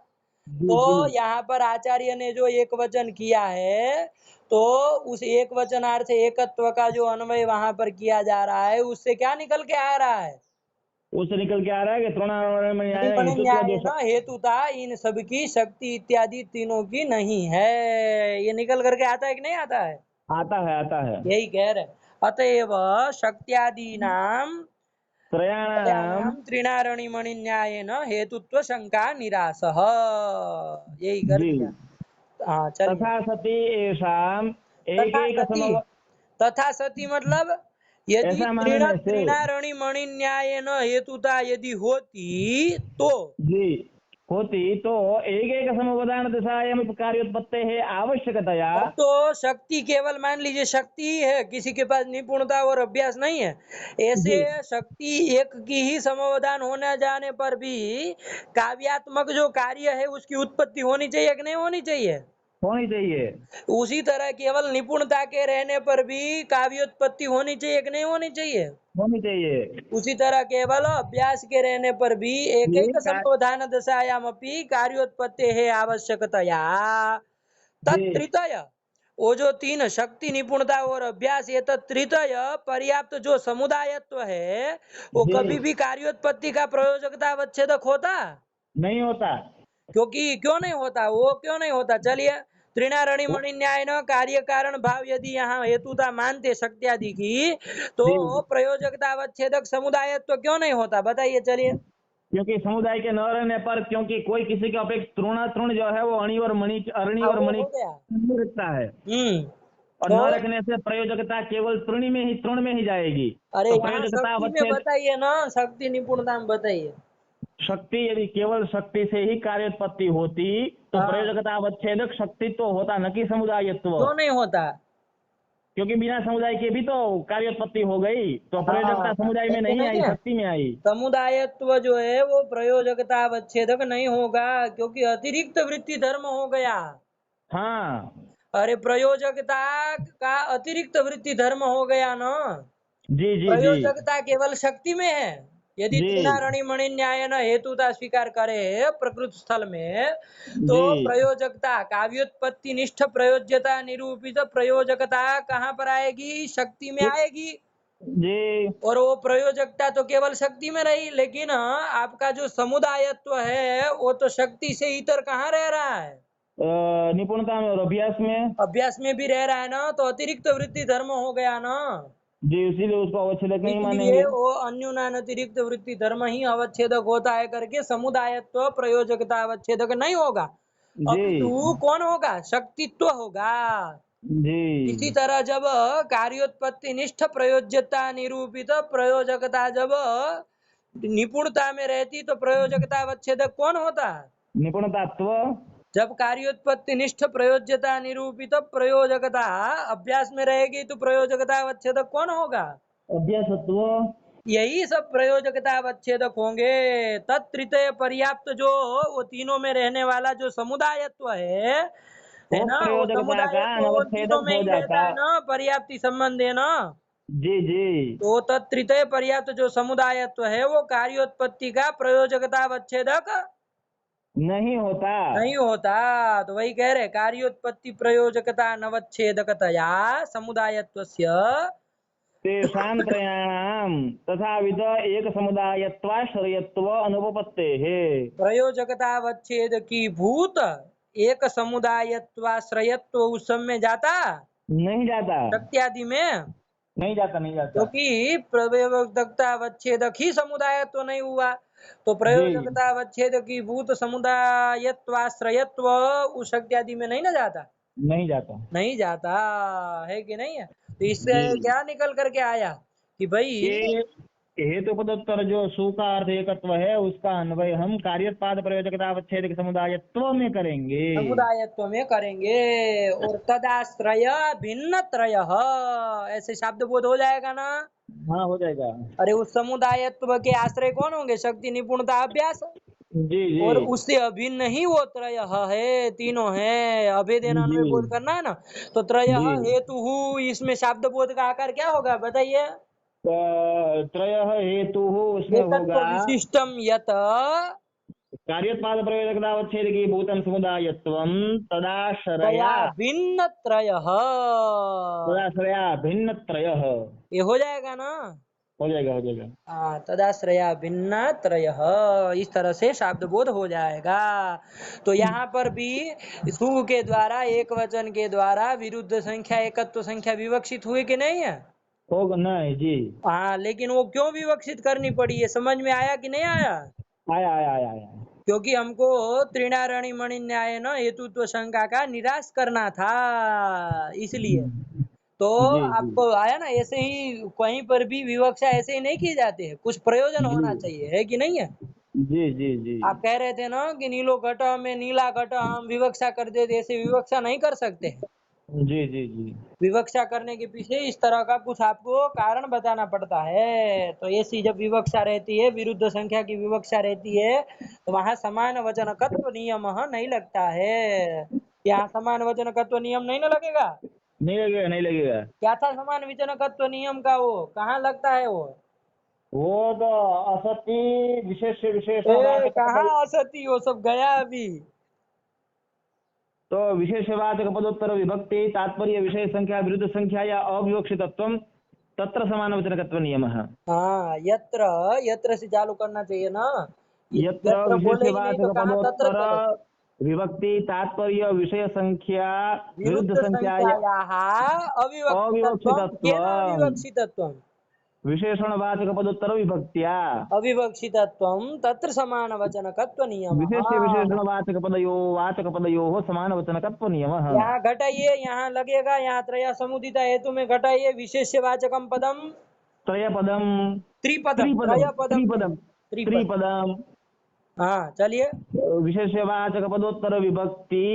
जी तो जी। यहाँ पर आचार्य ने जो एक वचन किया है, तो उस एक वचनार्थ एकत्व का जो अन्वय वहां पर किया जा रहा है, उससे क्या निकल के आ रहा है? उससे निकल के आ रहा है कि तृणावरण त्रिगुण हेतुत्व न्याय जो न हेतुता इन सबकी शक्ति इत्यादि तीनों की नहीं है। ये निकल करके आता है कि नहीं आता है? आता है, आता है। यही कह रहे। अतएव शक्त्यादि नाम त्रयाणाम। त्रयाणाम त्रिणारणिमणि न्यायेन हेतुत्व शंका निरासः। यही कर जी। दिया। हाँ चलिए। तथा सती येषाम एक तथा एक सती, समव तथा सती मतलब यदि ऐसा त्रिण मानने से। त्रिणारणिमणि न्यायेन हेतुता यदि होती तो जी। होती तो एक एक समवदान दिशायाम कार्योत्पत्ति है आवश्यकतया। अब तो शक्ति केवल मान लीजिए शक्ति ही है, किसी के पास निपुणता और अभ्यास नहीं है, ऐसे जी। शक्ति एक की ही समवदान होने जाने पर भी काव्यात्मक जो कार्य है उसकी उत्पत्ति होनी चाहिए कि नहीं होनी चाहिए? होनी चाहिए। उसी तरह केवल निपुणता के रहने पर भी काव्योत्पत्ति होनी चाहिए कि नहीं होनी चाहिए? होनी चाहिए। उसी तरह केवल अभ्यास के रहने पर भी एक जी एक समवधान दशायाम अपनी कार्योत्पत्ति है आवश्यकतया जी तत्त्रितय। वो जो तीन शक्ति निपुणता और अभ्यास ये तत्त्रितय पर्याप्त जो समुदायत्व है, वो जी। कभी भी कार्योत्पत्ति का प्रयोजकता अवच्छेदक होता? नहीं होता। क्योंकि क्यों नहीं होता, वो क्यों नहीं होता? चलिए, त्रिणारणी वो- मणि न्याय न कार्य कारण भाव यदि यहाँ हेतुता मानते शक्त्यादि की, तो जी। प्रयोजकता अवच्छेदक समुदायत्व क्यों नहीं होता? बताइए चलिए। क्योंकि समुदाय के न रहने पर, क्योंकि कोई किसी के अपेक्षा तृण जो है वो अरणि हाँ और वो मणि हो गया। नहीं रखता है। और तो न रखने से प्रयोजकता केवल तृण में ही जाएगी। अरे तो यहाँ प्रयोजकता शक्ति में अवच्छेद। बताइए ना, शक्ति निपुणता में बताइए। शक्ति, यदि केवल शक्ति से ही कार्योत्पत्ति होती तो हाँ, प्रयोजकता अवच्छेदक शक्ति तो होता, न कि समुदायत्व। क्यों नहीं होता? क्योंकि बिना समुदाय के भी तो कार्योत्पत्ति हो गई, तो प्रयोजकता हाँ समुदाय में लेकिन नहीं है आई, क्या, शक्ति में आई। समुदायत्व जो है वो प्रयोजकता अवच्छेदक नहीं होगा, क्योंकि अतिरिक्त वृत्ति धर्म हो गया। हाँ। अरे प्रयोजकता का अतिरिक्त वृत्ति धर्म हो गया ना। जी जी जी। प्रयोजकता केवल शक्ति में है। यदि जी त्रिनारणी मणि न्याय न हेतुता स्वीकार करे प्रकृत स्थल में, तो जी प्रयोजकता काव्योत्पत्ति निष्ठ प्रयोज्यता निरूपित प्रयोजकता कहाँ पर आएगी? शक्ति में आएगी। जी। और वो प्रयोजकता तो केवल शक्ति में रही, लेकिन आपका जो समुदायत्व है वो तो शक्ति से इतर कहाँ रह रहा है? निपुणता में और अभ्यास में। अभ्यास में भी रह रहा है ना, तो अतिरिक्त वृत्ति धर्म हो गया ना। जी, इसीलिए उसको अवच्छेदक नहीं इसलिए मानेंगे। वो अन्यूनान अतिरिक्त वृत्ति धर्म ही अवच्छेदक होता है करके समुदायत्व प्रयोजकता अवच्छेदक नहीं होगा, जी अपितु कौन होगा? शक्तित्व होगा। इसी जी तरह जब कार्योत्पत्ति निष्ठ प्रयोज्यता निरूपित प्रयोजकता जब निपुणता में रहती तो प्रयोजकता अवच्छेदक कौन होता? निपुणतात्व। जब कार्योत्पत्ति निष्ठ प्रयोज्यता निरूपित प्रयोजकता अभ्यास में रहेगी तो प्रयोजकता अवच्छेदक कौन होगा? अभ्यासत्व। यही सब प्रयोजकता अवच्छेदक होंगे। तत्त्रितय पर्याप्त जो वो तीनों में रहने वाला जो समुदायत्व है वो ना, वो प्रयोजकता का समुदायत्व उन तीनों अनवच्छेदक में हो ही रहता जाता। है ना, पर्याप्ति संबंध है ना। जी जी। तो तत्त्रितय पर्याप्त जो समुदायत्व है वो कार्योत्पत्ति का प्रयोजकता अवच्छेदक नहीं होता। नहीं होता। तो वही कह रहे, कार्योत्पत्ति प्रयोजकता नवच्छेदकतया समुदायत्वस्य तेषां त्रयाणां तथाविध एक समुदायत्वाश्रयत्व अनुपपत्तेः। प्रयोजकतावच्छेद की भूत एक समुदायत्वाश्रयत्व उस सब में जाता नहीं जाता। शक्त्यादि में, नहीं जाता, नहीं जाता। क्योंकि प्रयोजकतावच्छेदक ही समुदायत्व नहीं हुआ, तो जी। प्रयोजकतावच्छेद की भूत समुदायत्वाश्रयत्व उस शक्त्यादि में नहीं ना जाता, नहीं जाता। नहीं जाता। है कि नहीं है? तो इससे जी। क्या निकल करके आया कि भाई ये हेतुपदोत्तर जो सु का अर्थ एकत्व है, उसका अन्वय हम कार्योत्पाद प्रयोजकतावच्छेद समुदायत्व में करेंगे। समुदायत्व में करेंगे। और तदाश्रय भिन्न त्रय ऐसे शब्द बोध हो जाएगा ना। हाँ, हो जाएगा। अरे उस समुदायत्व के आश्रय कौन होंगे? शक्ति निपुणता अभ्यास। जी जी और उससे अभिन्न ही वो त्रय है, तीनों है। अभेदेन जी अन्वय बोध करना है ना, तो त्रय जी। हेतु इसमें शब्द बोध का आकार क्या होगा बताइए? त्रयः हेतुः उसमें एकत्व होगा। विशिष्टम यत कार्योत्पाद प्रयोजकतावच्छेदकी भूतम समुदायत्वम तया तदाश्रया भिन्न त्रयः, तदाश्रया भिन्न त्रयः। ये हो जाएगा ना। हो जाएगा, हो जाएगा। हाँ, तदाश्रया भिन्न त्रयः, इस तरह से शब्द बोध हो जाएगा। तो यहाँ पर भी सु के द्वारा एक वचन के द्वारा विरुद्ध संख्या एकत्व संख्या विवक्षित हुई कि नहीं है? होगा नहीं जी। हाँ, लेकिन वो क्यों विवक्षित करनी पड़ी है, समझ में आया कि नहीं आया? आया आया आया आया। क्योंकि हमको त्रिणारणी मणि न्याय न हेतुत्व शंका का निराश करना था, इसलिए। तो जी जी आपको आया ना, ऐसे ही कहीं पर भी विवक्षा ऐसे ही नहीं की जाती है, कुछ प्रयोजन जी होना चाहिए, है कि नहीं है? जी जी जी आप कह रहे थे ना कि नीलो घट में नीला घट हम विवक्षा कर देते, ऐसे विवक्षा नहीं कर सकते हैं। जी जी जी विवक्षा करने के पीछे इस तरह का कुछ आपको कारण बताना पड़ता है। तो ऐसी जब विवक्षा रहती है, विरुद्ध संख्या की विवक्षा रहती है, तो वहां समान वचनकत्व नियम नहीं लगता है। यहाँ समान वचनकत्व नियम नहीं ना लगेगा? नहीं लगेगा, नहीं लगेगा। क्या था समान वचनकत्व नियम का, वो कहाँ लगता है वो? वो तो असति विशेष ए विशेषवाचक कहाँ पद। असती, वो सब गया अभी। तो विशेषवाचक पदोत्तर विभक्ति तात्पर्य विषय संख्या विरुद्ध संख्या या अविवक्षितत्वम तत्र समानवचनकत्व नियमः। हाँ, यत्र, यत्र से चालू करना चाहिए ना। यत्र यत्र बोले ही नहीं तो विशेषवाचक कहाँ तत्र पदोत्तर करे? विभक्ति तात्पर्य विषय संख्या विरुद्ध विरुद्ध संख्या या संख्यायाः अविवक्षितत्वं अविवक्षितत्व केन अविवक्षितत्वं? विशेषणवाचक पदोत्तर विभक्त्या अविवक्षितत्वं तत्र समानवचनकत्व नियमः। विशेष्य विशेषणवाचक पदयो वाचक पदयोः समानवचनकत्व नियमः। यहाँ घटाइए, यहाँ लगेगा, यहाँ त्रय समुदिता हेतु में घटाइए विशेष्यवाचकं पदम त्रयपदम त्रिपदम, त्रिपदम त्रयपदम नहीं, त्रिपदम त्रिपद। त्रिपदम हाँ चलिए। विशेषवाचक पदोत्तर विभक्ति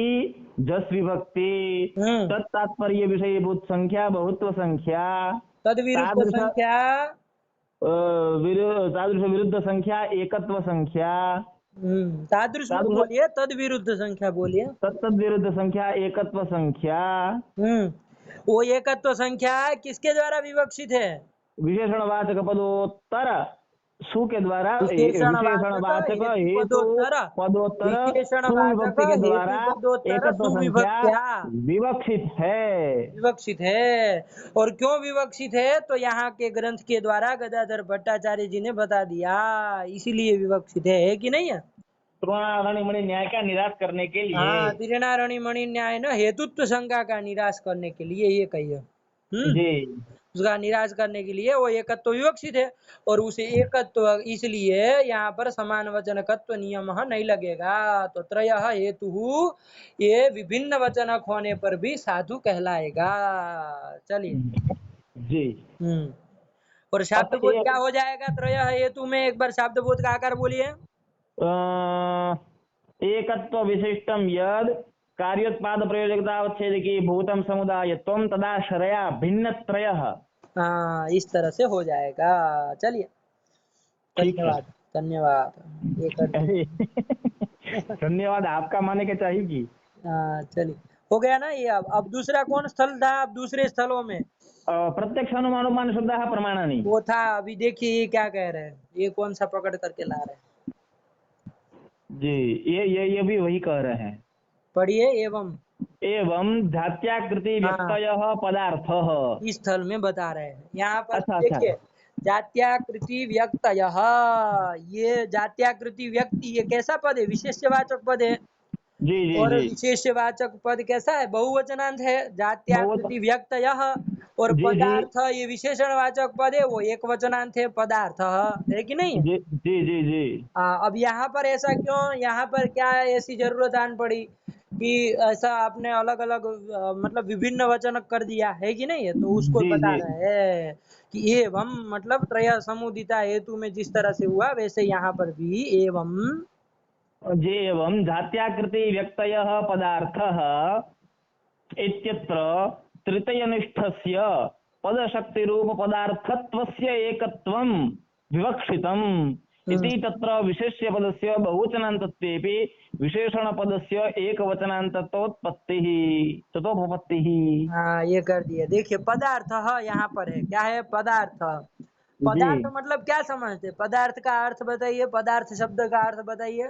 जस विभक्ति तत्तात्पर्य विषयभूत संख्या बहुत्व संख्या तद विरुद्ध तादृश संख्या, तादृश विरुद्ध संख्या एकत्व संख्या तादृश मत तादृश बोलिए, तद विरुद्ध संख्या बोलिए। तत्तद विरुद्ध संख्या एकत्व संख्या वो एकत्व संख्या किसके द्वारा विवक्षित है? विशेषणवाचक पदोत्तर सु के द्वारा विशेषणवाचक विशेषणवाचक हेतु हेतु पदोत्तर, पदोत्तर विशेषणवाचक सुविभक्ति के हेतु द्वारा पदोत्तर एकत्व संख्या सुविभक्त्या विवक्षित है। विवक्षित है। और क्यों विवक्षित है, तो यहाँ के ग्रंथ के द्वारा गदाधर भट्टाचार्य जी ने बता दिया, इसीलिए विवक्षित है कि नहीं है? त्रिणारण्यमणि न्याय का निराश करने के लिए। हाँ, त्रिणारणी मणि न्याय न हेतुत्व शंका का निराश करने के लिए ये कहिए। जी उसका निराश करने के लिए वो एकत्व विवक्षित है, और उसे एकत्व इसलिए यहाँ पर समान वचनकत्व नियम नहीं लगेगा। तो त्रय हेतु ये विभिन्न वचनक होने पर भी साधु कहलाएगा। चलिए। जी और शब्द अतः बोध क्या हो जाएगा त्रय हेतु में, एक बार शब्द बोध का आकार बोलिए। एकत्व विशिष्टम यद कार्योत्पाद प्रयोजकतावच्छेदकी भूतम समुदायत्वम तदाश्रया भिन्न त्रयः। हाँ, इस तरह से हो जाएगा। चलिए, ठीक है। धन्यवाद। धन्यवाद, ये कर दिया। धन्यवाद आपका माने के चाहिए। हाँ चलिए, हो गया ना ये। अब दूसरा कौन स्थल था, अब दूसरे स्थलों में प्रत्यक्ष अनुमान शब्द प्रमाणानि। वो था। अभी देखिए ये क्या कह रहे हैं, ये कौन सा पकड़ करके ला रहे हैं। जी ये भी वही कह रहे हैं। पढ़िए। एवं एवं जात्याकृति व्यक्तयः पदार्थः। इस स्थल में बता रहे हैं, यहाँ पर अच्छा अच्छा। देखिए। जात्याकृति व्यक्तयः, ये जात्याकृति व्यक्ति ये कैसा पद है? विशेषवाचक पद है। जी जी और जी विशेषवाचक पद कैसा है? बहुवचनांत है। बहुत। जात्याकृति व्यक्तयः। और जी जी पदार्थ ये विशेषणवाचक पद है, वो एक वचनांत है, पदार्थ है कि नहीं? जी जी जी जी अब यहाँ पर ऐसा क्यों, यहाँ पर क्या ऐसी जरूरत आन पड़ी कि ऐसा आपने अलग अलग मतलब विभिन्न वचन कर दिया, है कि नहीं है? तो उसको जी बता जी रहे हैं कि एवं मतलब त्रय समुदिता हेतु में जिस तरह से हुआ, वैसे यहाँ पर भी एवं जी एवं जात्याकृति व्यक्तयः पदार्थः इत्यत्र तृतीयनिष्ठस्य पदशक्तिरूप पदार्थत्वस्य एकत्वं विवक्षितम् इति तत्र विशेष्य पदस्य बहुवचनान्तत्वेपि विशेषणपदस्य एकवचनान्तत्वोत्पत्तिः ततोपपत्तिः। हाँ, ये कर दिया। देखिए पदार्थ यहाँ पर है, क्या है? पदार्थ। जी पदार्थ मतलब क्या समझते? पदार्थ का अर्थ बताइए, पदार्थ शब्द का अर्थ बताइए।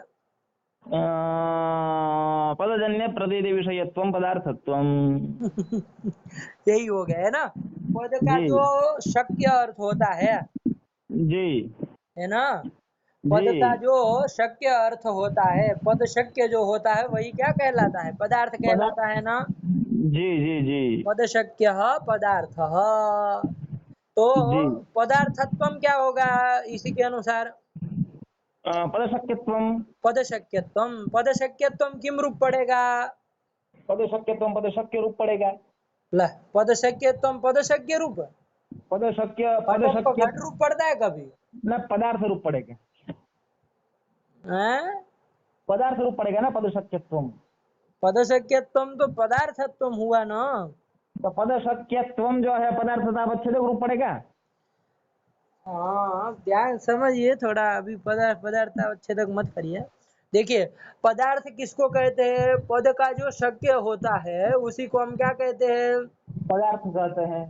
पदजन्य प्रतीति विषयत्वम पदार्थत्वम। यही हो गया है ना। पद का जी जो शक्य अर्थ होता जी है ना, जी पद का जो शक्य अर्थ होता है, पद शक्य जो होता है वही क्या कहलाता है, पदार्थ पदा कहलाता है ना। जी जी जी पद शक्य पदार्थ, तो जी पदार्थत्वम क्या होगा इसी के अनुसार। पदशक्यत्वम। पद शक्यत्वम किम रूप पड़ेगा। पदशक्यत्वम पदशक्य रूप पड़ेगा। ल पद शक्यत्वम पद शक्य रूप, पदशक्य घटक को पदशक्य घट रूप पड़ता है कभी। न पदार्थ रूप पड़ेगा। हैं? पदार्थ रूप पड़ेगा ना पदशक्यत्वम। पद शक्यत्वम तो पदार्थत्वम हुआ ना। तो पदशक्यत्वम जो है पदार्थतावच्छेदक रूप पड़ेगा। हाँ ध्यान समझिए थोड़ा, अभी पदार्थ पदार्थ अच्छेदक मत करिए। देखिए, पदार्थ किसको कहते हैं, पद का जो शक्य होता है उसी को हम क्या कहते हैं, पदार्थ कहते हैं।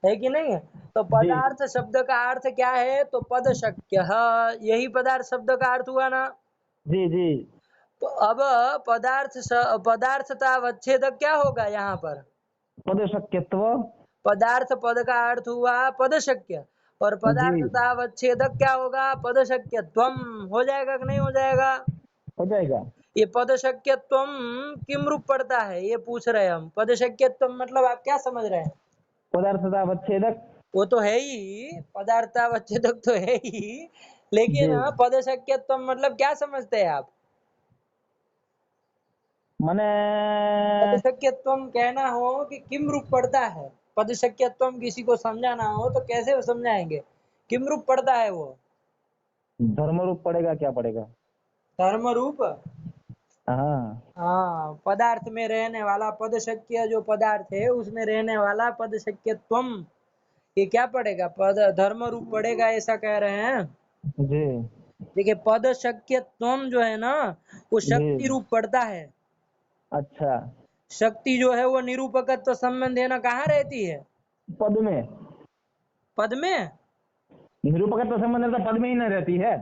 है कि नहीं। तो जी पदार्थ शब्द का अर्थ क्या है, तो पद शक्य, यही पदार्थ शब्द का अर्थ हुआ ना। जी जी तो अब पदार्थता अवच्छेदक क्या होगा यहाँ पर। पदशक्यत्व। पदार्थ पद का अर्थ हुआ पद शक्य, और जी पदार्थता अवच्छेदक क्या होगा, पद शक्यत्वम। हो जाएगा कि नहीं हो जाएगा। हो जाएगा। ये पद शक्यत्वम किम रूप पड़ता है ये पूछ रहे हैं हम। पद शक्यत्वम मतलब आप क्या समझ रहे हैं। पदार्थतावच्छेदक। वो तो है ही, पदार्थावच्छेदक तो है ही, जी लेकिन पद शक्यत्वम मतलब क्या समझते हैं आप। मने पद शक्यत्वम कहना हो कि किम रूप पड़ता है, पद शक्यत्वम किसी को समझाना हो तो कैसे समझाएंगे, किम रूप पड़ता है वो। धर्म रूप पड़ेगा, क्या पड़ेगा। धर्म रूप, हाँ हाँ पदार्थ में रहने वाला, पद शक्य जो पदार्थ है उसमें रहने वाला पद शक्यत्वम, ये क्या पड़ेगा, पद धर्म रूप पड़ेगा ऐसा कह रहे हैं। जी देखिए पद शक्यत्वम जो है ना, वो जी शक्ति रूप पड़ता है। अच्छा। शक्ति जो है वो निरूपकत्व संबंध है ना, कहाँ रहती है, पद में पद में। निरूपकत्व संबंध तो पद में ही नहीं रहती है।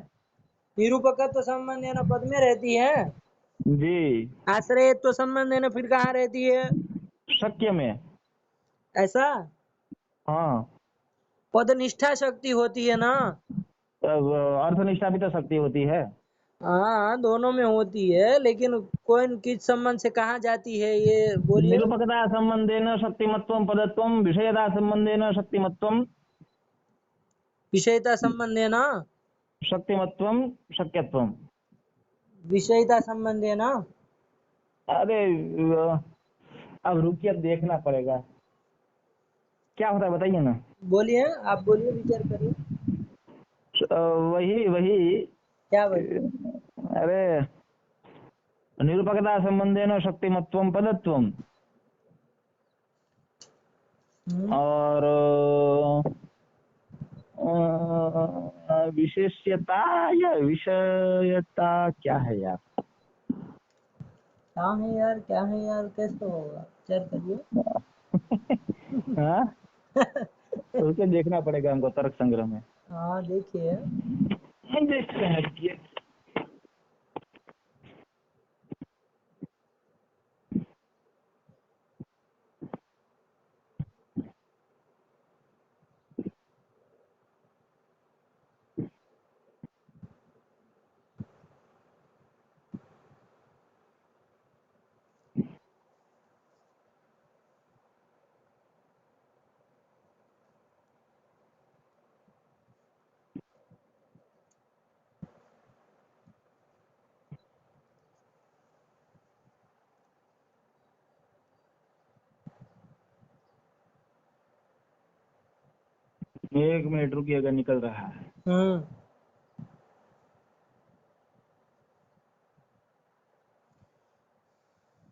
निरूपकत्व संबंध है ना पद में रहती है। जी आश्रयत्व संबंध है ना फिर कहाँ रहती है, शक्य में। ऐसा। हाँ पद निष्ठा शक्ति होती है ना। तब अर्थनिष्ठा भी तो शक्ति होती है। हाँ दोनों में होती है, लेकिन कौन किस संबंध से कहाँ जाती है ये बोलिए। निरूपकता संबंधेन शक्तिमत्वम पदत्वम, विषयता संबंधेन शक्तिमत्वम विषयता संबंध है ना, शक्तिमत्वम शक्यत्वम। विषयता संबंध है ना। अरे अब रुकिए, अब देखना पड़ेगा क्या होता है, बताइए ना। बोलिए, आप बोलिए, विचार करिए। वही वही क्या वही। अरे निरूपकता संबंधेन शक्तिमत्वम पदत्वम, हम्म, और विशेष्यता या विषयता क्या है यार। क्या है यार, क्या है यार, कैसे होगा, विचार करिए। हाँ उसके देखना पड़ेगा हमको तर्क संग्रह में। हाँ देखिए। देखते हैं रुकिए। 1 मिनट रुकिएगा, निकल रहा है। हम्म,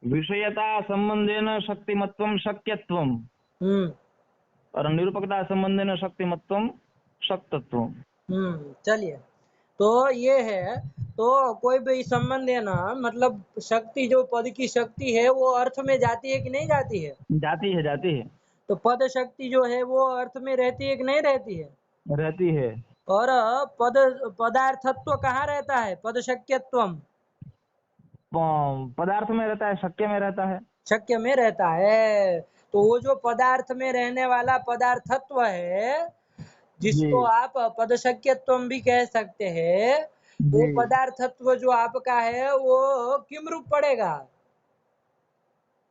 विषयता संबंधेन शक्तिमत्वम शक्यत्वम, हम्म, और निरूपकता संबंधेन शक्तिमत्वम शक्तत्वम। चलिए। तो ये है, तो कोई भी संबंध है ना, मतलब शक्ति जो पद की शक्ति है वो अर्थ में जाती है कि नहीं जाती है। जाती है जाती है। तो पद शक्ति जो है वो अर्थ में रहती है कि नहीं रहती है। रहती है। और पद पदार्थत्व कहाँ रहता है, पद शक्यत्वम। पदार्थ में रहता है, शक्य में रहता है। शक्य में रहता है। तो वो जो पदार्थ में रहने वाला पदार्थत्व है, जिसको जी आप पदशक्यत्व भी कह सकते हैं, वो जी। पदार्थत्व जो आपका है वो किम रूप पड़ेगा?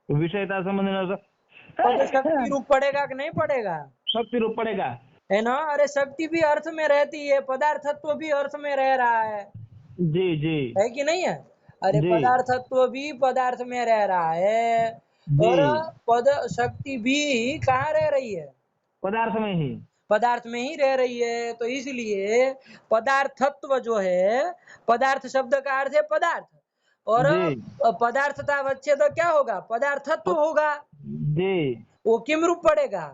विषयता संबंध पदशक्ति रूप पड़ेगा कि नहीं पड़ेगा? शक्ति रूप पड़ेगा। है ना? अरे शक्ति भी अर्थ में रहती है, पदार्थत्व भी अर्थ में रह रहा जी जी है कि नहीं है? अरे जी पदार्थत्व भी पदार्थ में रह रहा है, जी। और पद शक्ति भी कहाँ रह रही है? पदार्थ में ही। पदार्थ में ही रह रही है। तो इसलिए पदार्थत्व जो है, पदार्थ शब्द का अर्थ है पदार्थ, और जी पदार्थता अवच्छेद क्या होगा? पदार्थत्व होगा। जी। वो किम रूप पड़ेगा?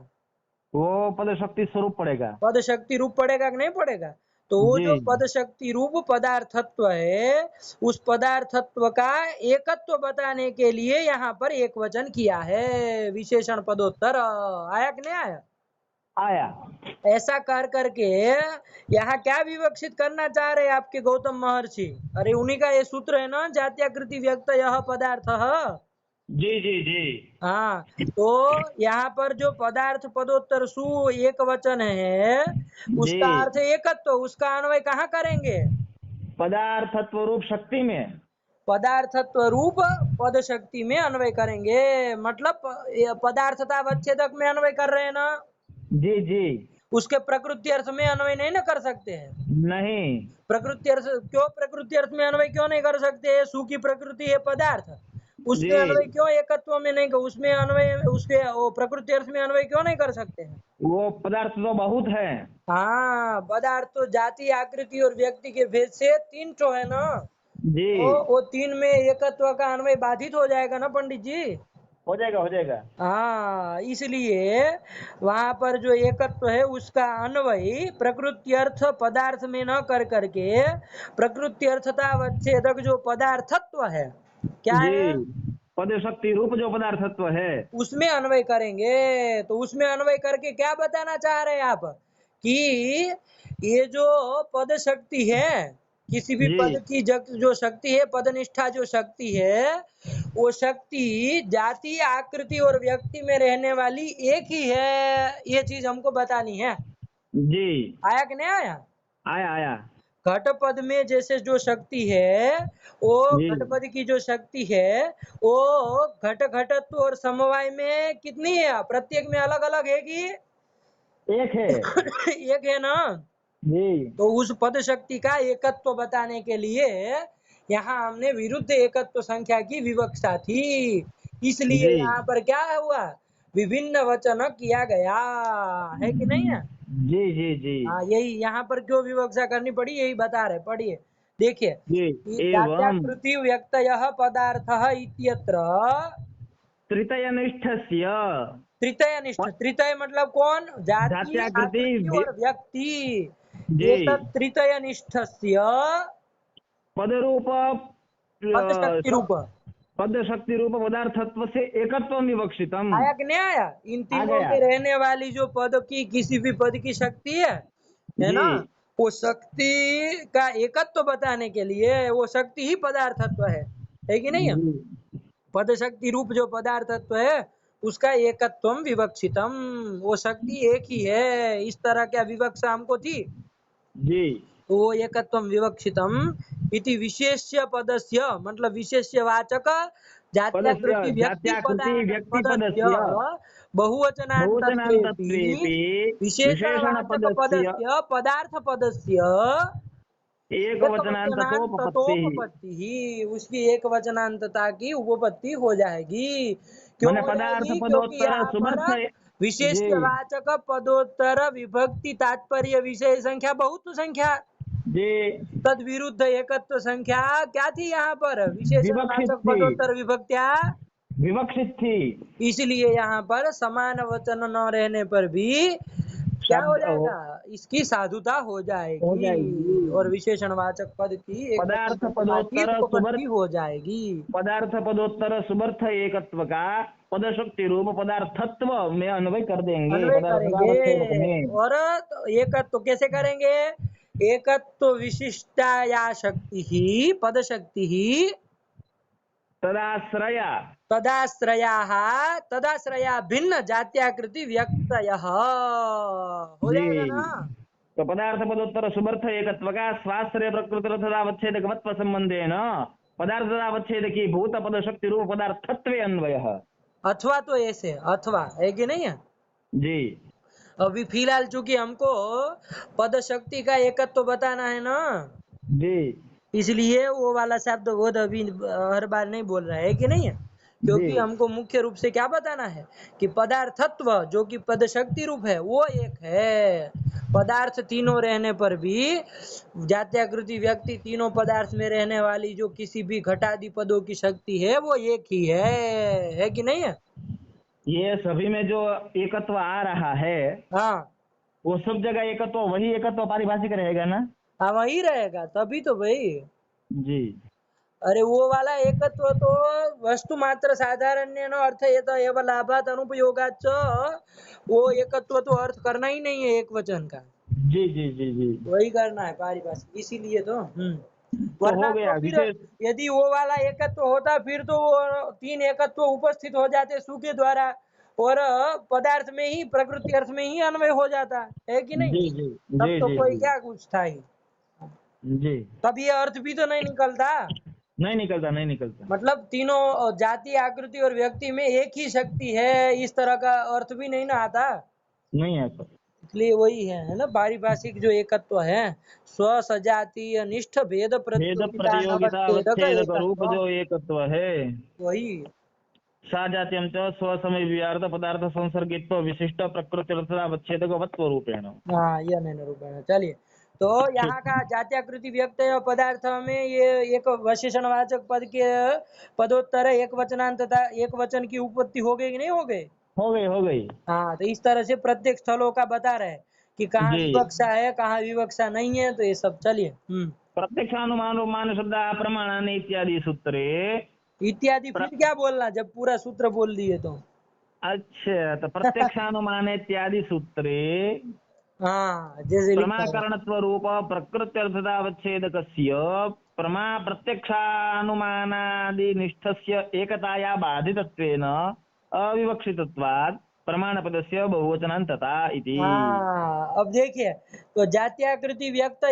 वो पद शक्ति स्वरूप पड़ेगा। पद शक्ति रूप पड़ेगा कि नहीं पड़ेगा? तो वो जी जो पद शक्ति रूप पदार्थत्व है, उस पदार्थत्व का एकत्व बताने के लिए यहाँ पर एक वचन किया है, विशेषण पदोत्तर। आया कि नहीं आया? आया। ऐसा कर करके यहाँ क्या विवक्षित करना चाह रहे हैं आपके गौतम महर्षि? अरे उन्हीं का ये सूत्र है ना, जात्याकृति व्यक्त यह पदार्थ। जी जी जी हाँ, तो यहाँ पर जो पदार्थ पदोत्तर सु एक वचन है, जी। उसका अर्थ एकत्व, उसका अन्वय कहाँ करेंगे? पदार्थत्व रूप शक्ति में। पदार्थत्व रूप पद शक्ति में अन्वय करेंगे। मतलब पदार्थता अवच्छेदक में अन्वय कर रहे हैं ना, जी जी। उसके प्रकृति अर्थ में अन्वय नहीं ना कर सकते हैं। नहीं। प्रकृति अर्थ क्यों, प्रकृति अर्थ में अन्वय क्यों नहीं कर सकते? सु की प्रकृति है पदार्थ, उसमें अन्वय जी। क्यों एकत्व में नहीं, उसमें अन्वय, उसके वो प्रकृति अर्थ में अन्वय क्यों नहीं कर सकते हैं? वो पदार्थ तो बहुत है। हाँ, पदार्थ तो जाति आकृति और व्यक्ति के भेद से तीन तो है ना, जी। तो वो तीन में एकत्व का अन्वय बाधित हो जाएगा ना पंडित जी। हो जाएगा हो जाएगा। हाँ, इसलिए वहां पर जो एकत्व है उसका अन्वय प्रकृति अर्थ पदार्थ में न कर करके प्रकृति अर्थता अवच्छेदक जो पदार्थत्व है, क्या जी। है, पद शक्ति रूप जो पदार्थत्व है। उसमें अन्वय करेंगे। तो उसमें अन्वय करके क्या बताना चाह रहे हैं आप? कि ये जो पद शक्ति है, किसी भी जी पद की जो शक्ति है, पदनिष्ठा जो शक्ति है, वो शक्ति जाति आकृति और व्यक्ति में रहने वाली एक ही है, ये चीज हमको बतानी है। जी। आया कि नहीं आया? आया आया। घट पद में जैसे जो शक्ति है, वो जी। घट पद की जो शक्ति है, वो घट घटत्व और समवाय में कितनी है? प्रत्येक में अलग अलग है कि एक है। एक है ना? जी तो उस पद शक्ति का एकत्व बताने के लिए यहाँ हमने विरुद्ध एकत्व संख्या की विवक्षा थी। इसलिए जी यहाँ पर क्या हुआ? विभिन्न वचन किया गया है कि नहीं है? जी जी जी हाँ, यही यहाँ पर क्यों विवक्षा करनी पड़ी, यही बता रहे, पढ़िए। देखिए, जी। एवं जात्याकृति व्यक्तयः पदार्थः इत्यत्र तृतीयनिष्ठस्य तृतीयनिष्ठ, तृतीय मतलब कौन? जाति जात्याकृति आकृति और व्यक्ति। जी एतत् तृतीयनिष्ठस्य पदरूप पद शक्ति रूप। पद शक्ति रूप पदार्थत्व से एकत्व विवक्षितम। आया कि नहीं आया? इन आ तीनों गया। में रहने वाली जो पद की किसी भी पद की शक्ति है जी ना, वो शक्ति का एकत्व बताने के लिए वो शक्ति ही पदार्थत्व है कि नहीं है? जी पद शक्ति रूप जो पदार्थत्व है उसका एकत्व विवक्षितम, वो शक्ति एक ही है, इस तरह क्या विवक्षा हमको थी? जी। तो वो एकत्वं विवक्षितम इति विशेष्य पदस्य, मतलब विशेष्यवाचक पदस्य जात्याकृति व्यक्ति जात्याकृति पदार्थ व्यक्ति पदस्य पदस्य बहुवचनान्तत्वेपि बहुवचनान्तत्वेपि विशेषण विशेषणवाचक पदस्य पदस्य पदार्थ पदस्य एक एक वचनान्ततोपपत्ति। वचनांततोपपत्ति, उसकी एक वचनांतता की उपपत्ति हो जाएगी। क्यों माने हो पदार्थ जाएगी? क्योंकि पदोत्तर यहाँ पर सुबर्थ। जी विशेषवाचक पदोत्तर विभक्ति तात्पर्य विषय संख्या बहुत संख्या, जी। तद विरुद्ध एकत्व संख्या क्या थी यहाँ पर? विवक्षित विशेषणवाचक थी। पदोत्तर विभक्त्या। विवक्षित थी। इसलिए यहाँ पर समान वचन न रहने पर भी क्या हो शब्द जाएगा? इसकी साधुता हो हो जाएगी, और जाएगी। विशेषणवाचक पद की एक पदार्थ वचनांतता की पदोत्तर उपपत्ति सुबर्थ। हो जाएगी। पदार्थ पदोत्तर सुबर्थ एकत्व का पद शक्ति रूप पदार्थत्व में अन्वय कर देंगे, अन्वय पदार्थता अवच्छेदक करेंगे, में। और एकत्व कैसे करेंगे? एकत्व विशिष्टा या शक्ति ही पद शक्ति ही तदाश्रया तदाश्रया भिन्न जात्याकृति व्यक्तयः हो जी। जाएगा ना। तो पदार्थ पदोत्तर सुबर्थ एकत्व का स्वाश्रय प्रकृतिरथावच्छेदकमत्व संबंधेन पदार्थावच्छेद की भूत पद शक्ति रूप पदार्थत्वे अन्वयः। अथवा तो ऐसे अथवा है कि नहीं है। जी अभी फिलहाल चूंकि हमको पद शक्ति का एकत्व बताना है ना, जी इसलिए वो वाला शब्द वो अभी हर बार नहीं बोल रहा है कि नहीं है। जी क्योंकि हमको मुख्य रूप से क्या बताना है कि पदार्थत्व जो कि पद शक्ति रूप है वो एक है। पदार्थ तीनों रहने पर भी जात्याकृति व्यक्ति तीनों पदार्थ में रहने वाली जो किसी भी घटादि पदों की शक्ति है वो एक ही है कि नहीं है। ये सभी में जो एकत्व आ रहा है हाँ वो सब जगह एकत्व वही एकत्व पारिभाषिक रहेगा ना। हाँ वही रहेगा तभी तो भाई। जी अरे वो वाला एकत्व तो वस्तु मात्र साधारण्य नो अर्थ ये तो एवं लाभात अनुपयोगाच वो एकत्व तो अर्थ करना ही नहीं है एक वचन का, जी जी जी जी। वही करना है पारिभाषिक, इसीलिए तो तो वरना हो तो गया फिर विशेष। यदि वो वाला एकत्व होता फिर तो वो तीन एकत्व उपस्थित हो जाते सु के द्वारा और पदार्थ में ही प्रकृति अर्थ में ही अन्वय हो जाता है कि नहीं। जी जी तब जी तो जी कोई जी क्या कुछ था ही, जी। तब ये अर्थ भी तो नहीं निकलता। नहीं निकलता नहीं निकलता। मतलब तीनों जाति आकृति और व्यक्ति में एक ही शक्ति है इस तरह का अर्थ भी नहीं ना आता। नहीं आता। इसलिए वही है ना पारिभाषिक जो एकत्व है स्व सजातीय निष्ठ भेद भेद प्रतियोगिता प्रतियोगिता नवच्छेदक अवच्छेदक रूप एकत्व, जो एकत्व है वही। साजात्यम च स्वसमय व्यार्थ पदार्थ संसर्गित्व विशिष्ट प्रकृति अवच्छेदक रूपेण। हाँ यह मैंने रूपण चलिए। तो यहाँ का जात्याकृति व्यक्त पदार्थ में ये एक विशेषणवाचक पद के पदोत्तर एक वचनांत तथा एक वचन की उत्पत्ति हो गई कि नहीं हो गई। हो गई हो गई। हाँ तो इस तरह से प्रत्येक स्थलों का बता रहे कि कहाँ जी विवक्षा है कहाँ विवक्षा नहीं है, तो ये सब चलिए। प्रत्यक्षानुमान उपमान शब्द प्रमाणानि इत्यादि सूत्रे इत्यादि प्र... फिर क्या बोलना जब पूरा सूत्र बोल दिए तो। अच्छा तो प्रत्यक्षानुमान इत्यादि सूत्रे हाँ जैसे लिखा है। प्रमाकरणत्व रूप प्रकृत्यर्थतावच्छेदकस्य प्रमा प्रत्यक्षानुमानादि निष्ठस्य एकताया बाधितत्वेन अविवक्षितत्वात् प्रमाणपदस्य बहुवचनान्तता इति। हाँ अब देखिए तो जात्याकृति व्यक्त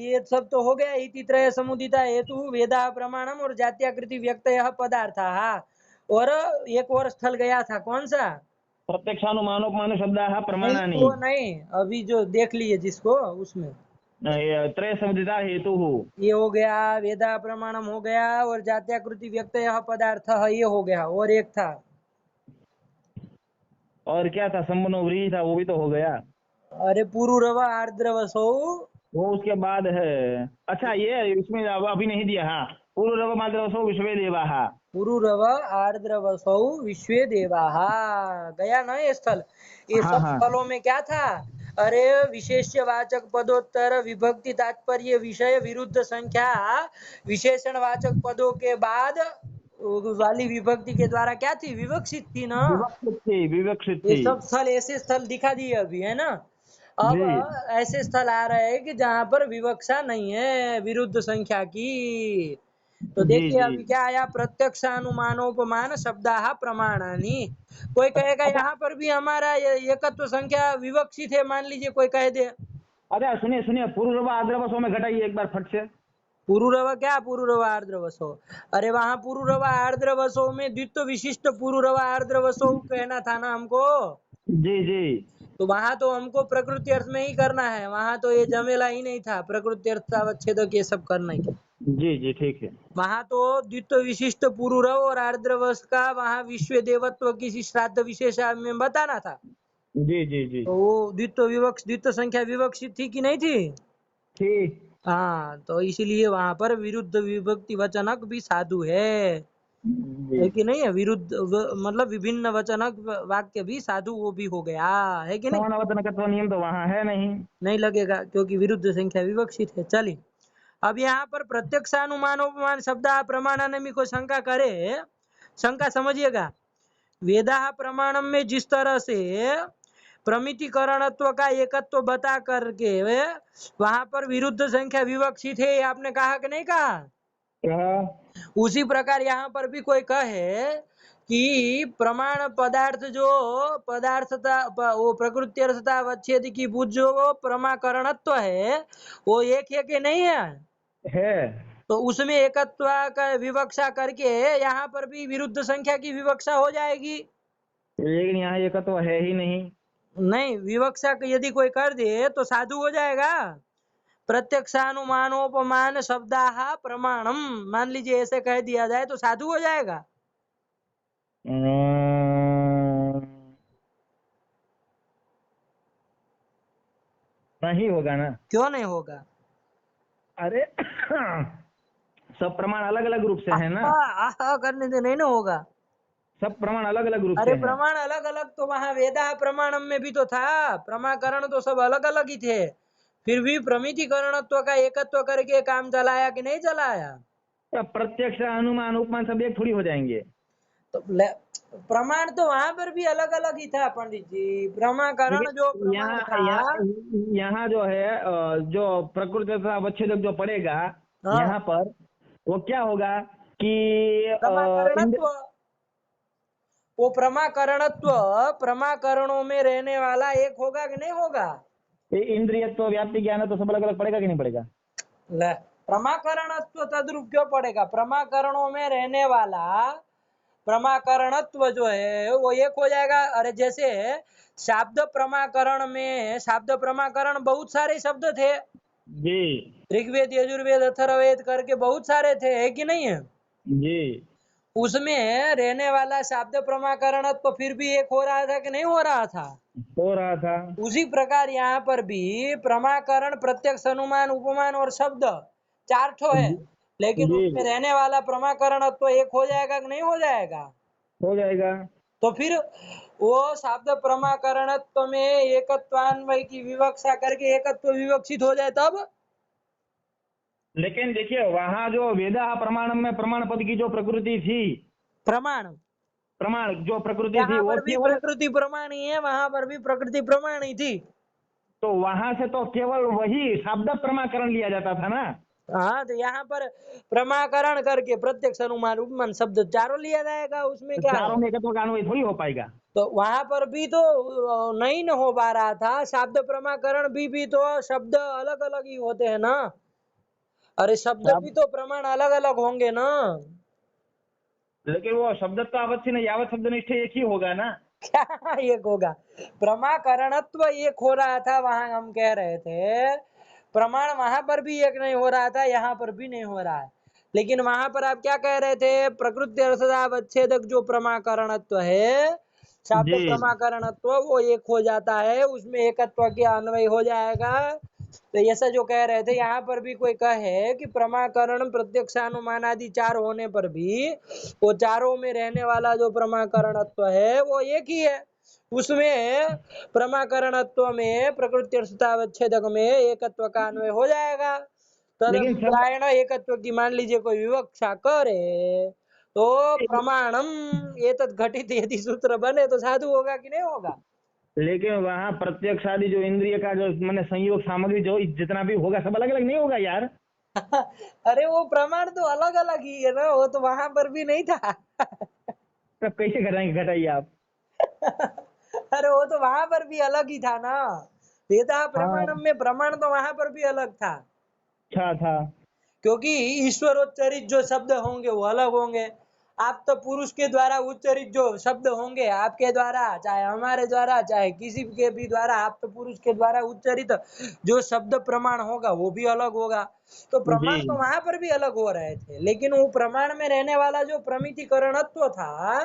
ये सब तो हो गया इति त्रय समुदिता हेतु वेदा प्रमाणम और जात्याकृति व्यक्त पदार्थ और एक और स्थल गया था कौन सा। प्रत्यक्षानुमानोपमान शब्दाः नहीं प्रमाणानि वो नहीं, अभी जो देख लिए जिसको उसमें त्रय समुदिता हेतुः। ये हो गया वेदा प्रमाणम हो गया और जात्याकृति व्यक्त पदार्थ ये हो गया और एक था। और क्या था संबंध व्रीहि था वो भी तो हो गया। अरे पुरुरव आर्द्रवसो वो उसके बाद है। अच्छा ये इसमें अभी नहीं दिया। हाँ पूर्व माद्रवसो विश्वे देवाः। पुरुरव आर्द्रवसौ विश्वे देवाः गया ना ये स्थल। ये हाँ सब हाँ स्थलों में क्या था। अरे विशेष्यवाचक पदोत्तर विभक्ति तात्पर्य विषय विरुद्ध संख्या विशेषणवाचक पदों के बाद वाली विभक्ति के द्वारा क्या थी विवक्षित थी ना। विवक्षित थी विवक्षित ये थी। सब स्थल ऐसे स्थल दिखा दिए अभी है ना। अब जी ऐसे स्थल आ रहे हैं कि जहाँ पर विवक्षा नहीं है विरुद्ध संख्या की। तो जी देखिए जी। अभी क्या आया प्रत्यक्ष अनुमानोपमान शब्दाः प्रमाणानि। कोई कहेगा अच्छा यहाँ पर भी हमारा एकत्व संख्या विवक्षित है मान लीजिए कोई कह दे। अच्छा सुनिए सुनिए पूर्व आद्रवसो में घटाइए एक बार फट से। पुरुरव क्या पुरुरव आर्द्रवसो। अरे वहां पुरुरव आर्द्रवसो में द्वित्व विशिष्ट पुरुरव आर्द्रवसो कहना था ना हमको। जी जी तो वहां तो हमको प्रकृति अर्थ में ही करना है, वहां तो ये जमेला ही नहीं था प्रकृति अर्थ अवच्छेदक ये सब करने की। जी जी ठीक है। वहां तो द्वित्व विशिष्ट पुरुरव और आर्द्रवस का वहां विश्व देवत्व किसी श्राद्ध विशेष में बताना था। जी जी जी तो वो द्वित्व संख्या विवक्षित थी कि नहीं थी। ठीक। हाँ तो इसीलिए वहां पर विरुद्ध विभक्ति वचनक भी साधु जी है कि नहीं है। विरुद्ध मतलब विभिन्न वचनक वाक्य भी साधु वो भी हो गया है कि नहीं। समानवतनकत्व नियम तो वहां है नहीं। नहीं लगेगा क्योंकि विरुद्ध संख्या विवक्षित है। चलिए अब यहाँ पर प्रत्यक्षानुमानोपमान शब्द प्रमाण में कोई शंका करे, शंका समझिएगा। वेदा प्रमाणम में जिस तरह से प्रमितिकरणत्व का एकत्व बता करके वहां पर विरुद्ध संख्या विवक्षित है आपने कहा कि नहीं कहा। कहा उसी प्रकार यहाँ पर भी कोई कहे कि प्रमाण पदार्थ जो पदार्थता वो प्रकृति अर्थता अवच्छेद की बुझ जो वो प्रमाकरणत्व है वो एक है कि नहीं है? तो उसमें एकत्व का विवक्षा करके यहाँ पर भी विरुद्ध संख्या की विवक्षा हो जाएगी। लेकिन यहाँ एक तो है ही नहीं। नहीं, विवक्षा यदि कोई कर दे तो साधु हो जाएगा। प्रत्यक्षानुमानोपमान शब्दाः प्रमाणम, मान लीजिए ऐसे कह दिया जाए तो साधु हो जाएगा। नहीं होगा ना। क्यों नहीं होगा? अरे सब प्रमाण अलग अलग रूप से है ना। करने से नहीं ना होगा। सब प्रमाण अलग अलग रूप अरे से हैं। प्रमाण अलग अलग तो वहाँ वेदा प्रमाणम में भी तो था, प्रमाकरण तो सब अलग अलग ही थे, फिर भी प्रमितिकरणत्व का एकत्व करके काम चलाया कि नहीं चलाया? प्रत्यक्ष अनुमान उपमान सब एक थोड़ी हो जाएंगे। तो प्रमाण तो वहां पर भी अलग अलग ही था पंडित जी। प्रमाकरण जो प्रमाण यहाँ था, यहाँ जो है जो प्रकृति तथा अवच्छेदक जो पड़ेगा हाँ, यहाँ पर, वो क्या होगा कि प्रमाकरणत्व, वो प्रमाकरणत्व प्रमाकरणों में रहने वाला एक होगा कि नहीं होगा? इंद्रियत्व व्याप्ति ज्ञान तो सब अलग अलग पड़ेगा कि नहीं पड़ेगा? प्रमाकरणत्व तद्रूप क्यों पड़ेगा? प्रमाकरणों में रहने वाला प्रमाकरणत्व जो है वो एक हो जाएगा। अरे जैसे शब्द प्रमाकरण में, शब्द प्रमाकरण बहुत सारे शब्द थे जी ऋग्वेद यजुर्वेद अथर्ववेद करके, बहुत सारे थे, है कि नहीं है? जी। उसमें रहने वाला शब्द प्रमाकरण तो फिर भी एक हो रहा था कि नहीं हो रहा था? हो रहा था। उसी प्रकार यहाँ पर भी प्रमाकरण प्रत्यक्ष अनुमान उपमान और शब्द चार ठो है, लेकिन जी उसमें रहने वाला प्रमाकरण तो एक हो जाएगा कि नहीं हो जाएगा? हो जाएगा। तो फिर वो शब्द प्रमाकरणत्व में एकत्वान्वय की विवक्षा करके एकत्व विवक्षित हो जाए तब। लेकिन देखिए वहां जो वेदा प्रमाणम में प्रमाण पद की जो प्रकृति थी, प्रमाण, प्रमाण जो प्रकृति थी यहाँ वो पर भी केवल, प्रकृति प्रमाण ही है, वहां पर भी प्रकृति प्रमाण ही थी। तो वहां से तो केवल वही शब्द प्रमाकरण लिया जाता था ना। हाँ, तो यहाँ पर प्रमाकरण करके प्रत्यक्ष अनुमान उपमान शब्द चारों लिया जाएगा, उसमें तो क्या है? चारों में एकत्व का अन्वय थोड़ी हो पाएगा। तो वहां पर भी तो नहीं न हो पा रहा था। शब्द प्रमाकरण भी तो शब्द अलग अलग ही होते हैं ना। अरे शब्द भी अब तो प्रमाण अलग अलग होंगे ना। लेकिन वो शब्द तो अवश्य नहीं, यावत शब्द निष्ठ एक ही होगा ना। क्या एक होगा? प्रमाकरणत्व एक हो रहा था, वहां हम कह रहे थे प्रमाण वहां पर भी एक नहीं हो रहा था, यहाँ पर भी नहीं हो रहा है। लेकिन वहां पर आप क्या कह रहे थे? प्रकृति अर्थावच्छेदक जो प्रमाकरणत्व है, शब्द जी प्रमाकरणत्व वो एक हो जाता है, उसमें एकत्व के अन्वय हो जाएगा। तो ऐसा जो कह रहे थे, यहाँ पर भी कोई कहे कि प्रमाकरण प्रत्यक्षानुमान आदि चार होने पर भी वो चारों में रहने वाला जो प्रमाकरणत्व है वो एक ही है। उसमें प्रमाकरणत्व में प्रकृति अर्थावच्छेदक में एकत्व का अन्वय हो जाएगा। तद लेकिन सब अभिप्रायण एकत्व की मान लीजिए कोई विवक्षा करे तो प्रमाणम एतद् घटित यदि सूत्र बने तो साधु होगा कि नहीं होगा? लेकिन वहाँ प्रत्यक्ष आदि जो इंद्रिय का जो मैंने संयोग सामग्री जो जितना भी होगा सब अलग अलग नहीं होगा यार। अरे वो प्रमाण तो अलग अलग ही है ना, वो तो वहां पर भी नहीं था। तब कैसे घटाएंगे, घटाइए आप। अरे वो तो वहां पर भी अलग ही था ना। वेदा हाँ प्रमाणम में प्रमाण तो वहां पर भी अलग था, अच्छा था। क्योंकि ईश्वरोच्चरित जो शब्द होंगे वो अलग होंगे। आप तो पुरुष के द्वारा उच्चरित जो शब्द होंगे आपके द्वारा, चाहे हमारे द्वारा, चाहे किसी के भी द्वारा, आप तो पुरुष के द्वारा उच्चरित जो शब्द प्रमाण होगा वो भी अलग होगा। तो जी प्रमाण तो वहां पर भी अलग हो रहे थे, लेकिन वो प्रमाण में रहने वाला जो प्रमितिकरणत्व था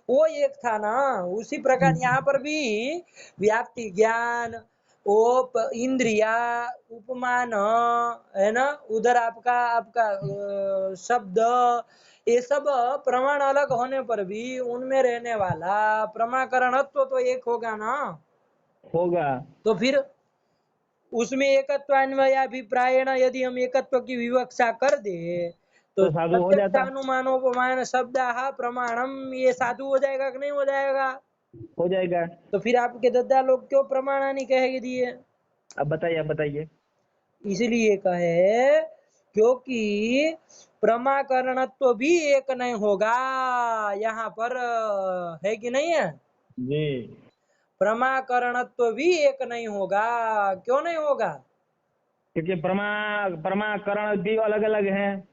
वो एक था ना। उसी प्रकार यहाँ पर भी व्याप्ति ज्ञान, वो इंद्रिया, उपमान है ना, उधर आपका आपका शब्द, ये सब प्रमाण अलग होने पर भी उनमें रहने वाला प्रमाकरणत्व तो एक होगा ना। होगा। तो फिर उसमें एकत्वान्वयाभिप्रायण यदि हम एकत्व की विवक्षा कर दे तो तो साधु हो प्रत्यक्ष जाता, अनुमानोपमान शब्द प्रमाणम ये साधु हो जाएगा कि नहीं हो जाएगा? हो जाएगा। तो फिर आपके दद्दा लोग क्यों प्रमाणानी कह दिए? अब बताइए, अब बताइए। इसलिए कहे क्योंकि प्रमाकरणत्व भी एक नहीं होगा। यहाँ पर है कि नहीं है? जी। प्रमाकरणत्व भी एक नहीं होगा। क्यों नहीं होगा? क्योंकि प्रमाकरण भी अलग अलग हैं।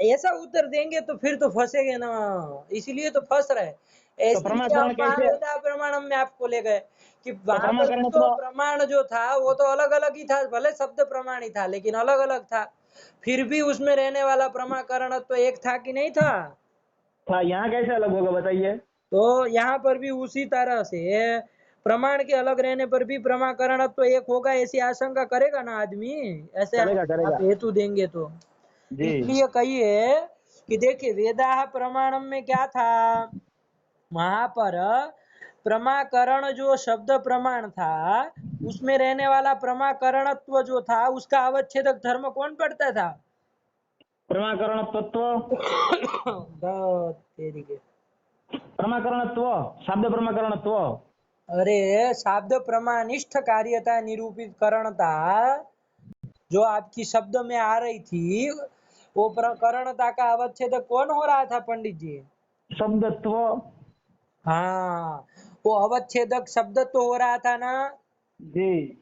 ऐसा उत्तर देंगे तो फिर तो फंसेंगे ना, इसलिए तो फंस रहे। तो इसीलिए हम प्रमाकरण कैसे? महावेदा प्रमाणम में आपको ले गए कि तो वहां पर भी प्रमाकरण तो तो प्रमाण जो था वो तो अलग अलग ही था, भले शब्द प्रमाण ही था लेकिन अलग अलग था। फिर भी उसमें रहने वाला प्रमाकरण तो एक था कि नहीं था? था, यहाँ कैसे अलग होगा बताइए? तो यहाँ पर भी उसी तरह से प्रमाण के अलग रहने पर भी प्रमाकरण तो एक होगा, ऐसी आशंका करेगा ना आदमी। ऐसे करेगा आप करेगा। हेतु देंगे तो जी। इसलिए कहिए कि देखिए वेदा प्रमाणम में क्या था, वहां पर प्रमाकरण जो शब्द प्रमाण था उसमें रहने वाला प्रमाकरणत्व जो था उसका अवच्छेदक धर्म कौन पड़ता था? प्रमाकरण तत्व। तेरी के। प्रमाकरणत्व, शब्द प्रमाकरणत्व। अरे शब्द प्रमाणिष्ठ कार्यता निरूपित करणता जो आपकी शब्द में आ रही थी वो करणता का अवच्छेदक कौन हो रहा था पंडित जी? शब्दत्व। हाँ, वो अवच्छेदक शब्द तो हो रहा था ना। जी।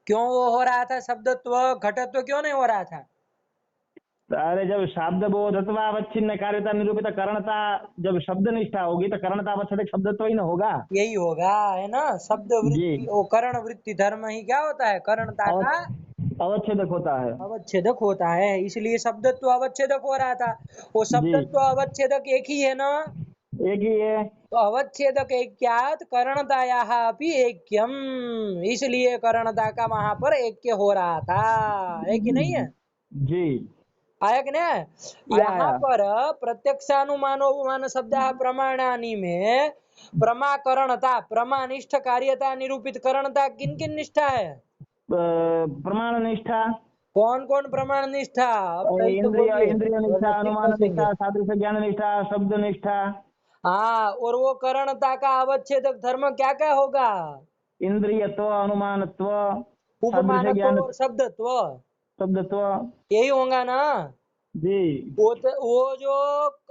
क्यों वो हो रहा था शब्दत्व, घटत्व क्यों नहीं हो रहा था? अरे जब शब्द बोधत्वावच्छिन्न कार्यता निरूपित करणता, जब शब्द निष्ठा होगी तो करणता अवच्छेदक शब्दत्व ही ना होगा। यही होगा, है ना? शब्द जी। वृत्ति वो करण वृत्ति धर्म ही क्या होता है? करणता का अवच्छेदक होता है। अवच्छेदक होता है, इसलिए शब्दत्व अवच्छेदक हो रहा था। वो जी। शब्दत्व अवच्छेदक एक ही है ना? एक ही है। तो अवच्छेदक ऐक्यात करणतायाः अपि ऐक्यम, इसलिए करणता का वहां पर ऐक्य हो रहा था। है कि नहीं है? जी। आया कि नहीं? आया यहाँ आया। पर प्रत्यक्षानुमानोपमान शब्द प्रमाणानी में प्रमाकरणता प्रमानिष्ठ कार्यता निरूपित करणता किन किन निष्ठा है? प्रमाण निष्ठा। कौन कौन प्रमाण निष्ठा? अब सही से इंद्रिय बोलिए इंद्रिय निष्ठा, वरना फिर अनुमान फंसेंगे। निष्ठा, सादृश्य ज्ञान निष्ठा, शब्द निष्ठा। हाँ, और वो करणता का अवच्छेदक धर्म क्या क्या होगा? इंद्रियत्व, अनुमानत्व, सादृश्य उपमानत्व ज्ञान, और शब्दत्व, शब्दत्व। यही होगा ना? जी। वो जो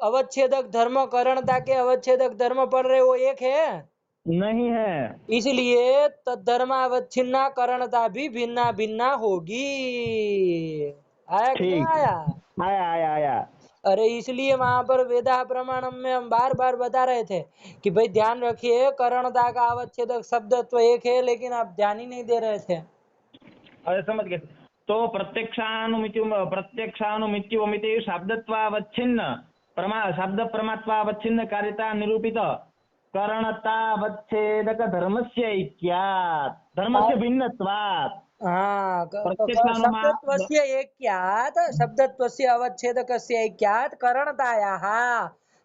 अवच्छेदक धर्म करणता के अवच्छेदक धर्म पढ़ रहे वो एक है, नहीं है। इसलिए तद्धर्मावच्छिन्ना करणता भी भिन्ना भिन्ना होगी। आया कि नहीं ठीक। आया? आया आया आया। अरे इसलिए वहां पर वेदा प्रमाणम में हम बार बार बता रहे थे कि भाई ध्यान रखिए करणता का अवच्छेदक शब्दत्व एक है, लेकिन आप ध्यान ही नहीं दे रहे थे। अरे समझ गए। तो प्रत्यक्षानुमित्युमिति शब्दत्वावच्छिन्न शब्द प्रमात्वावच्छिन्न कार्यता निरूपित करणतावच्छेदक धर्मस्य ऐक्यात् धर्मस्य भिन्नत्वात् हाँ, प्रत्यक्षानुमान शब्दत्वस्य ऐक्यात् शब्दत्वस्य अवच्छेदकस्य ऐक्यात् करणतायाः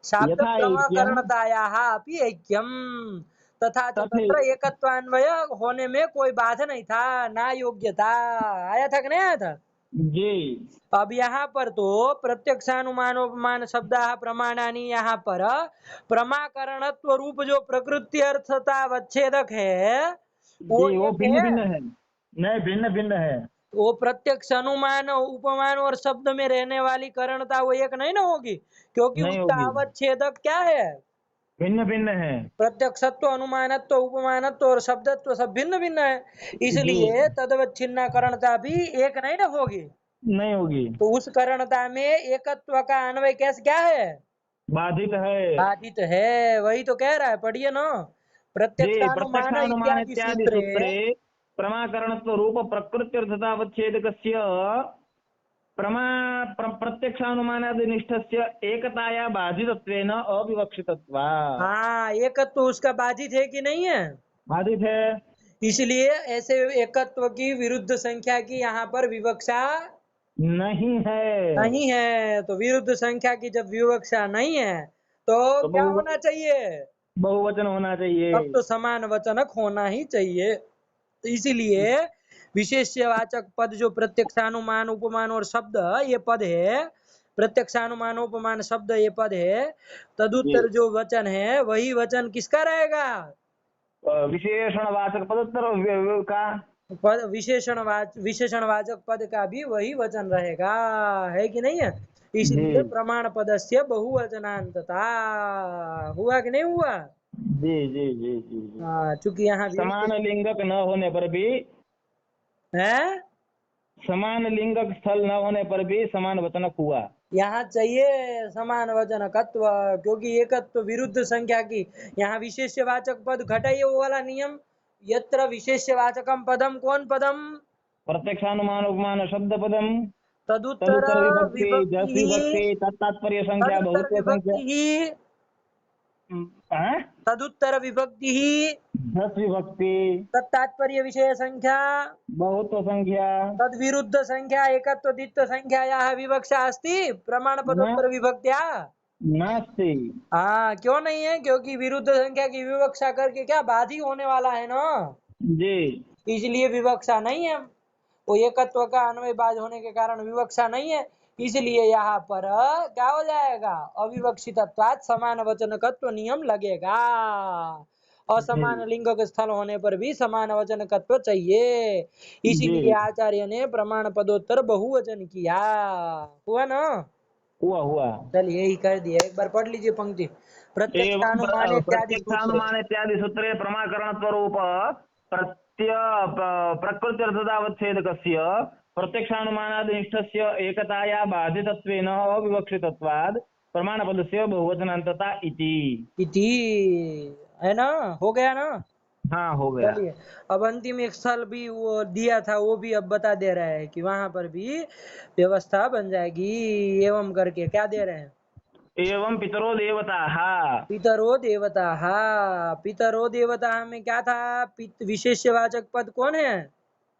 शाब्द यथा ऐक्यम प्रमाकरणतायाः अपि ऐक्यम्, तथा च तथे। तत्र एकत्वान्वय होने में कोई बाधा नहीं था, ना योग्यता। आया था कि नहीं आया था? जी। अब यहाँ पर तो प्रत्यक्षानुमानोपमान शब्द प्रमाणानी, यहाँ पर प्रमाकरणत्व रूप जो प्रकृति अर्थता अवच्छेदक है वो जी वो एक भिन्न है। भिन्न है। नहीं, भिन्न भिन्न है। वो प्रत्यक्ष अनुमान उपमान और शब्द में रहने वाली करणता वो एक नहीं ना होगी, क्योंकि नहीं उसका होगी। अवच्छेदक क्या है? भिन्न भिन्न है। प्रत्यक्षत्व अनुमानत्व उपमानत्व और शब्दत्व सब भिन्न भिन्न है, जी। इसलिए तदवच्छिन्ना करणता भी एक नहीं ना होगी। नहीं होगी। तो उस करणता में एकत्व का अन्वय कैसे क्या है? बाधित है। बाधित है, वही तो कह रहा है, पढ़िए ना। जी। प्रत्यक्षानुमान प्रत्यक्षानुमान इत्यादि इत्यादि सूत्रे सूत्रे प्रमाकरणत्व रूप प्रकृत्यर्थतावच्छेदकस्य प्रत्यक्षानुमानादि निष्ठस्य एकताया बाधितत्वेन अविवक्षितत्वात्। हाँ, एकत्व उसका बाधित है कि नहीं है? बाधित है। इसलिए ऐसे एकत्व की विरुद्ध संख्या की यहाँ पर विवक्षा नहीं है। नहीं है। तो विरुद्ध संख्या की जब विवक्षा नहीं है तो तो क्या होना चाहिए? बहुवचन होना चाहिए। तब तो समान वचनक होना ही चाहिए। तो इसीलिए विशेष्यवाचक पद जो प्रत्यक्षानुमान उपमान और शब्द ये पद है, प्रत्यक्षानुमान उपमान शब्द ये पद है, जी। तदुत्तर जो वचन है वही वचन किसका रहेगा? विशेषणवाचक पदोत्तर का। पद विशेषणवाचक पद का भी वही वचन रहेगा, है कि नहीं है? जी इसलिए प्रमाण पदस्य बहुवचनांतता। हुआ कि नहीं हुआ? जी जी जी जी जी। हाँ, चूंकि यहाँ समान विशेष लिंगक न होने पर भी, है, समान लिंगक स्थल न होने पर भी समान वचनक हुआ। यहाँ चाहिए समान वचनकत्व, क्योंकि एकत्व विरुद्ध संख्या की। यहाँ विशेषवाचक पद घटाइए वो वाला नियम। यत्र विशेषवाचकम पदम, कौन पदम? प्रत्यक्षानुमान उपमान शब्द पदम, तदुत्तर तदुत्तर विभक्ति, जस विभक्ति, विभक्ति, तत्तात्पर्य संख्या, तदुत्तर बहुत्व संख्या। विभक्ति ही, हाँ? तदुत्तर विभक्ति ही, जस विभक्ति, तत्तात्पर्य विषय संख्या, बहुत्व संख्या। तद विरुद्ध संख्या, एकत्व द्वित्व संख्यायाः विवक्षा अस्ति प्रमाण न पदोत्तर विभक्त्या। नास्ति। हाँ, क्यों नहीं है? क्योंकि विरुद्ध संख्या की विवक्षा करके क्या बाधी होने वाला है ना, जी इसलिए विवक्षा नहीं है। वो एकत्व का अन्वयबाज होने के कारण विवक्षा नहीं है। इसलिए यहाँ पर क्या हो जाएगा? अविवक्षितत्वात् समान वचनकत्व नियम लगेगा। जी असमान लिंग स्थल होने पर भी समान वचनकत्व चाहिए। जी। इसीलिए आचार्य ने प्रमाण पदोत्तर बहुवचन किया। हुआ ना? हुआ हुआ। चलिए, यही कर दिया। एक बार पढ़ लीजिए पंक्ति। एवं प्रत्यक्षानुमान इत्यादि सूत्रे। प्रत्यक्षानुमान इत्यादि सूत्रे प्रमाकरण स्वरूप प्रत्य प्रकृत्यर्थतावच्छेदकस्य प्रत्यक्षानुमानादिनिष्ठस्य एकताया बाधितत्वेन अविवक्षितत्वाद् प्रमाणपदस्य बहुवचनान्तता इति। इति, है ना? हो गया ना? हाँ हो गया। चलिए, अब अंतिम एक स्थल भी वो दिया था, वो भी अब बता दे रहा है कि वहां पर भी व्यवस्था बन जाएगी। एवं करके क्या दे रहे हैं? एवं पितरो देवताः। पितरो देवता। पितरो देवता में क्या था? विशेषवाचक पद कौन है?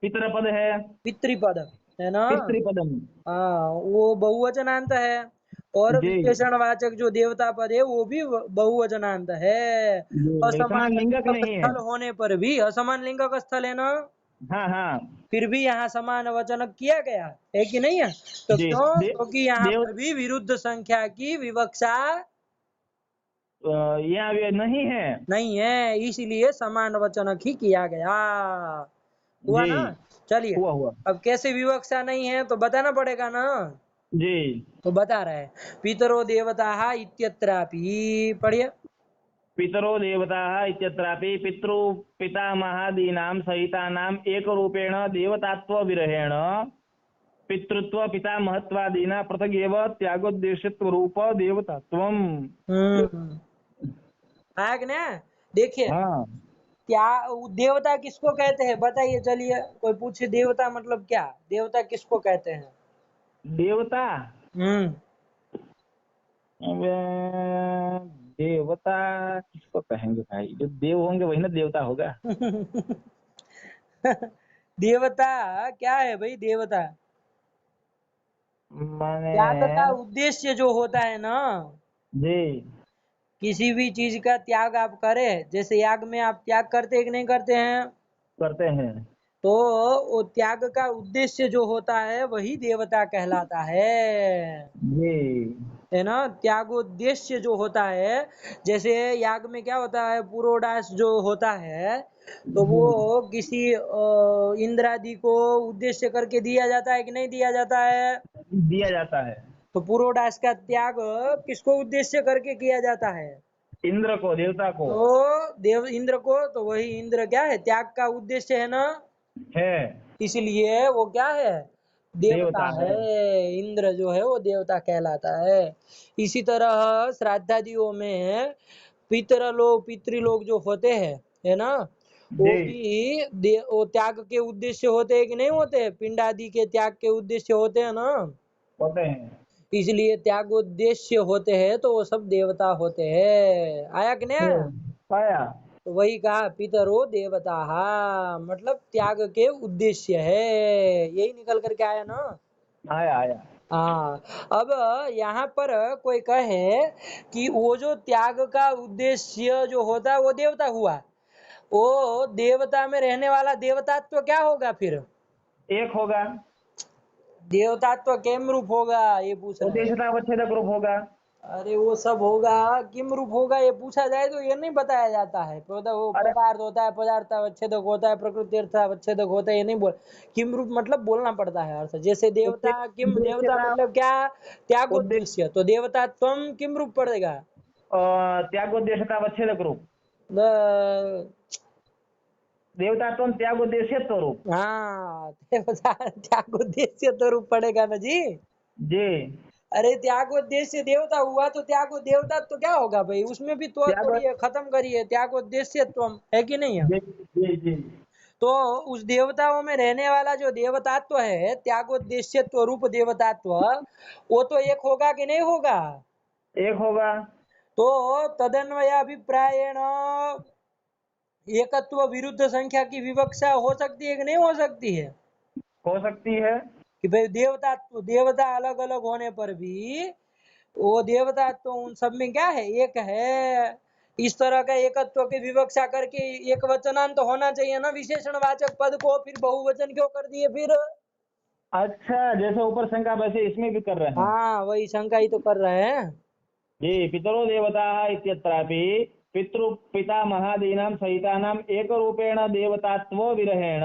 पितृपद है। पितृपद, है ना? पितृपदम। हाँ, वो बहुवचनांत है। और जी विशेषणवाचक जो देवता पद है वो भी बहुवचनांत है। जी। असमान समान लिंगक लिंगक नहीं है। स्थल होने पर भी, असमान लिंगक स्थल है ना, हाँ हाँ। फिर भी यहाँ समान वचन किया गया है कि नहीं है? तो जी क्यों? दे, क्योंकि यहाँ देव पर भी विरुद्ध संख्या की विवक्षा यहाँ भी नहीं है। नहीं है, इसलिए समान वचन ही किया गया। हुआ जी ना? चलिए, हुआ हुआ। अब कैसे विवक्षा नहीं है तो बताना पड़ेगा ना। जी। तो बता रहे हैं, पितरो देवता इत्यत्रापि। पढ़िए। पितरो देवताः इत्यत्रापि पितृ पितामहादीनां सहितानाम् एकरूपेण देवतात्वविरहेण पितृत्व पितामहत्वादीना पृथगेव त्यागोद्देश्यत्वरूप देवतात्वम्। हम्म, आया कि ना? देखिए, हाँ। क्या देवता किसको कहते हैं बताइए? चलिए, कोई पूछे देवता मतलब क्या, देवता किसको कहते हैं? देवता। हम्म। अब देवता किसको कहेंगे भाई? जो देव होंगे वही ना देवता होगा। देवता क्या है भाई? देवता माने। त्याग का उद्देश्य जो होता है ना, जी किसी भी चीज का त्याग आप करें, जैसे याग में आप त्याग करते हैं कि नहीं करते हैं? करते हैं। तो वो त्याग का उद्देश्य जो होता है वही देवता कहलाता जी है ना? त्यागोद्देश्य जो होता है, जैसे याग में क्या होता है, पुरोडास जो होता है, तो वो जी। किसी इंद्र आदि को उद्देश्य करके दिया जाता है कि नहीं दिया जाता है? दिया जाता है। तो पुरोडास का त्याग किसको उद्देश्य करके किया जाता है? इंद्र को, देवता को। तो देव इंद्र को। तो वही इंद्र क्या है? त्याग का उद्देश्य है ना, है। इसलिए वो क्या है? देवता देवता है। है। इंद्र जो है वो देवता कहलाता है। इसी तरह श्राद्धादियों में पितृलोक जो होते हैं, है ना, वो जी भी वो त्याग के उद्देश्य होते हैं कि नहीं होते? पिंड आदि के त्याग के उद्देश्य होते हैं ना, होते हैं। इसलिए त्यागोद्देश्य होते हैं तो वो सब देवता होते हैं। आया कि नहीं आया? पाया। तो वही कहा, पितरो देवता, मतलब त्याग के उद्देश्य है। यही निकल करके आया ना? आया आया। हाँ। अब यहाँ पर कोई कहे कि वो जो त्याग का उद्देश्य जो होता है वो देवता हुआ, वो देवता में रहने वाला देवतात्व क्या होगा फिर? एक होगा। देवतात्व केम रूप होगा, ये पूछ रहे हैं। उद्देश्यता अवच्छेदक रूप होगा। अरे वो सब होगा, किम रूप होगा ये पूछा जाए तो ये नहीं बताया जाता है। वो अरे पदार्थ होता है, पदार्थ अच्छेदक होता है, प्रकृति अर्थ अच्छेदक होता है, ये नहीं बोल। किम रूप मतलब बोलना पड़ता है अर्थ। जैसे देवता, किम देवता उद्देश्यता, मतलब क्या, उद्देश्य त्यागोद्देश्य, तो देवता तुम किम रूप पड़ेगा। त्यागोद्देश्यता अवच्छेदक रूप, द- देवतात्व त्यागोद्देश्यत्व रूप। हाँ, देवता त्यागोद्देश्य तो रूप पड़ेगा ना जी। जी। अरे त्यागोद्देश्य देवता हुआ तो त्यागो देवता तो क्या होगा भाई, उसमें भी तो त्याग, थोड़ी है, खत्म करिए त्यागोद्देश्य तुम है कि नहीं है। जी जी जी। तो उस देवताओं में रहने वाला जो देवतात्व है, त्यागोद्देश्यत्व रूप देवतात्व, वो तो एक होगा कि नहीं होगा। एक होगा। तो तदन्वयाभिप्रायण एकत्व विरुद्ध संख्या की विवक्षा हो सकती है कि नहीं हो सकती है। हो सकती है। कि भाई देवता अलग अलग होने पर भी वो देवता तो उन सब में क्या है, एक है। इस तरह का एकत्व की विवक्षा करके एक वचनांत होना चाहिए ना विशेषणवाचक पद को, फिर बहुवचन क्यों कर दिए फिर। अच्छा, जैसे ऊपर शंका वैसे इसमें भी कर रहे हैं। हाँ वही शंका ही तो कर रहे हैं। जी, पितरो देवताः इत्यत्रापि पितृ पितामहादीनां सहितानाम् एकरूपेण देवतात्व विरहेण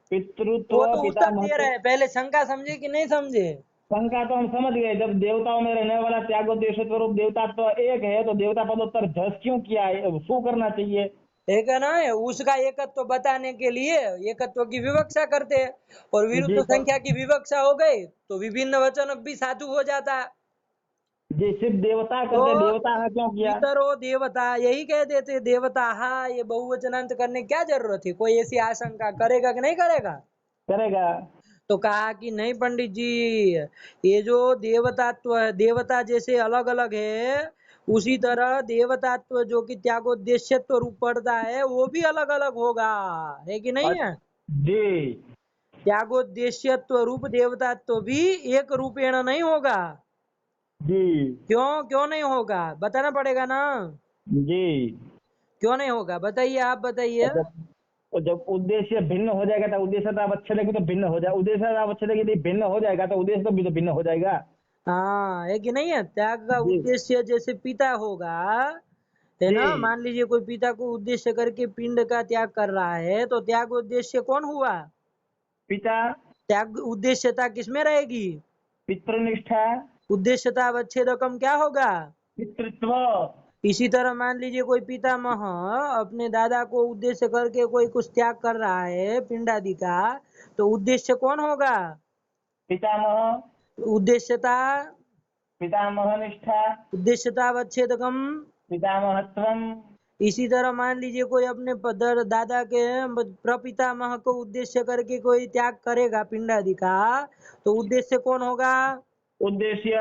पितृत्व वो तो उत्तर दे पितामहत्व। रहे हैं, पहले शंका समझे कि नहीं समझे। शंका तो हम समझ गए, जब देवताओं में रहने वाला त्यागोद्देश्य स्वरूप देवतात्व एक है तो देवता पदोत्तर झस क्यों किया है, शू करना चाहिए। एक है ना, उसका एकत्व बताने के लिए एकत्व की विवक्षा करते हैं, और जी विरुद्ध तो, संख्या की विवक्षा हो गई तो विभिन्न वचन भी साधु हो जाता है। जी सिर्फ देवता तो करते, देवता है क्यों किया। पितरो देवता यही कह देते, देवता हा, ये बहुवचनांत करने की क्या जरूरत है, कोई ऐसी आशंका करेगा कि नहीं करेगा। करेगा। तो कहा कि नहीं पंडित जी, ये जो देवतात्व है, देवता जैसे अलग अलग है, उसी तरह देवतात्व जो कि त्यागोद्देश्यत्व रूप पड़ता है वो भी अलग अलग होगा, है कि नहीं है। जी त्यागोद्देश्यत्व रूप देवतात्व भी एक रूपेण नहीं होगा। जी क्यों क्यों नहीं होगा, बताना पड़ेगा ना। जी। क्यों नहीं होगा बताइए, आप बताइए। और जब उद्देश्य भिन्न हो जाएगा तो उद्देश्यता अवच्छेद भी तो भिन्न हो जाए, उद्देश्यता अवच्छेद यदि भिन्न हो जाएगा तो उद्देश्य तो भी तो भिन्न हो जाएगा। हाँ है कि नहीं है, त्याग का जी उद्देश्य जैसे पिता होगा, है जी। ना। मान लीजिए कोई पिता को उद्देश्य करके पिंड का त्याग कर रहा है, तो त्याग उद्देश्य कौन हुआ। पिता, त्याग उद्देश्यता किसमें रहेगी। पितृनिष्ठा, उद्देश्यता अवच्छेदकम क्या होगा। पितृत्व। इसी तरह मान लीजिए कोई पितामह अपने दादा को उद्देश्य करके कोई कुछ त्याग कर रहा है पिंडादि का, तो उद्देश्य कौन होगा। पितामह, उद्देश्यता, पितामह निष्ठा, उद्देश्यता अवच्छेदकम। पितामहत्वम। इसी तरह मान लीजिए कोई अपने दादा के प्रपितामह को उद्देश्य करके कोई त्याग करेगा पिंडादि का, तो उद्देश्य कौन होगा। उद्देश्य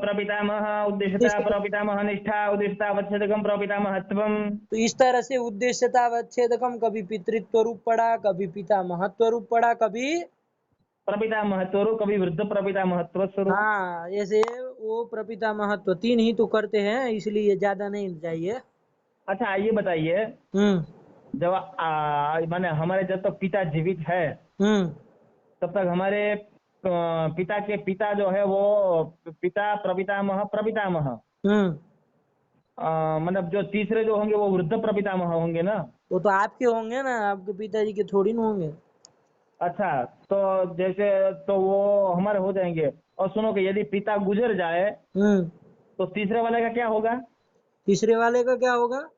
प्रपितामह, उद्देश्यता उद्देश्य, प्रपितामह निष्ठा, उद्देश्यता अवच्छेदकम प्रपितामहत्वम। तो इस तरह से उद्देश्यता अवच्छेदकम कभी पितृत्व रूप पड़ा, कभी पिता महत्व रूप पड़ा, कभी। प्रपितामहत्व रूप, कभी वृद्ध प्रपितामहत्व स्वरूप। हाँ जैसे वो प्रपिता महत्व तीन ही तो करते हैं, इसलिए ज्यादा नहीं चाहिए। अच्छा, ये बताइए, हम्म जब माने हमारे जब तक पिता जीवित है हम्म तब तक हमारे पिता के पिता जो है वो पिता प्रपितामह प्रपितामह, हम्म मतलब जो तीसरे जो होंगे वो वृद्ध प्रपितामह होंगे ना। वो तो आपके होंगे ना, आपके पिताजी के थोड़ी ना होंगे। अच्छा, तो जैसे तो वो हमारे हो जाएंगे। और सुनो कि यदि पिता गुजर जाए हम्म तो तीसरे वाले का क्या होगा। तीसरे वाले का क्या होगा,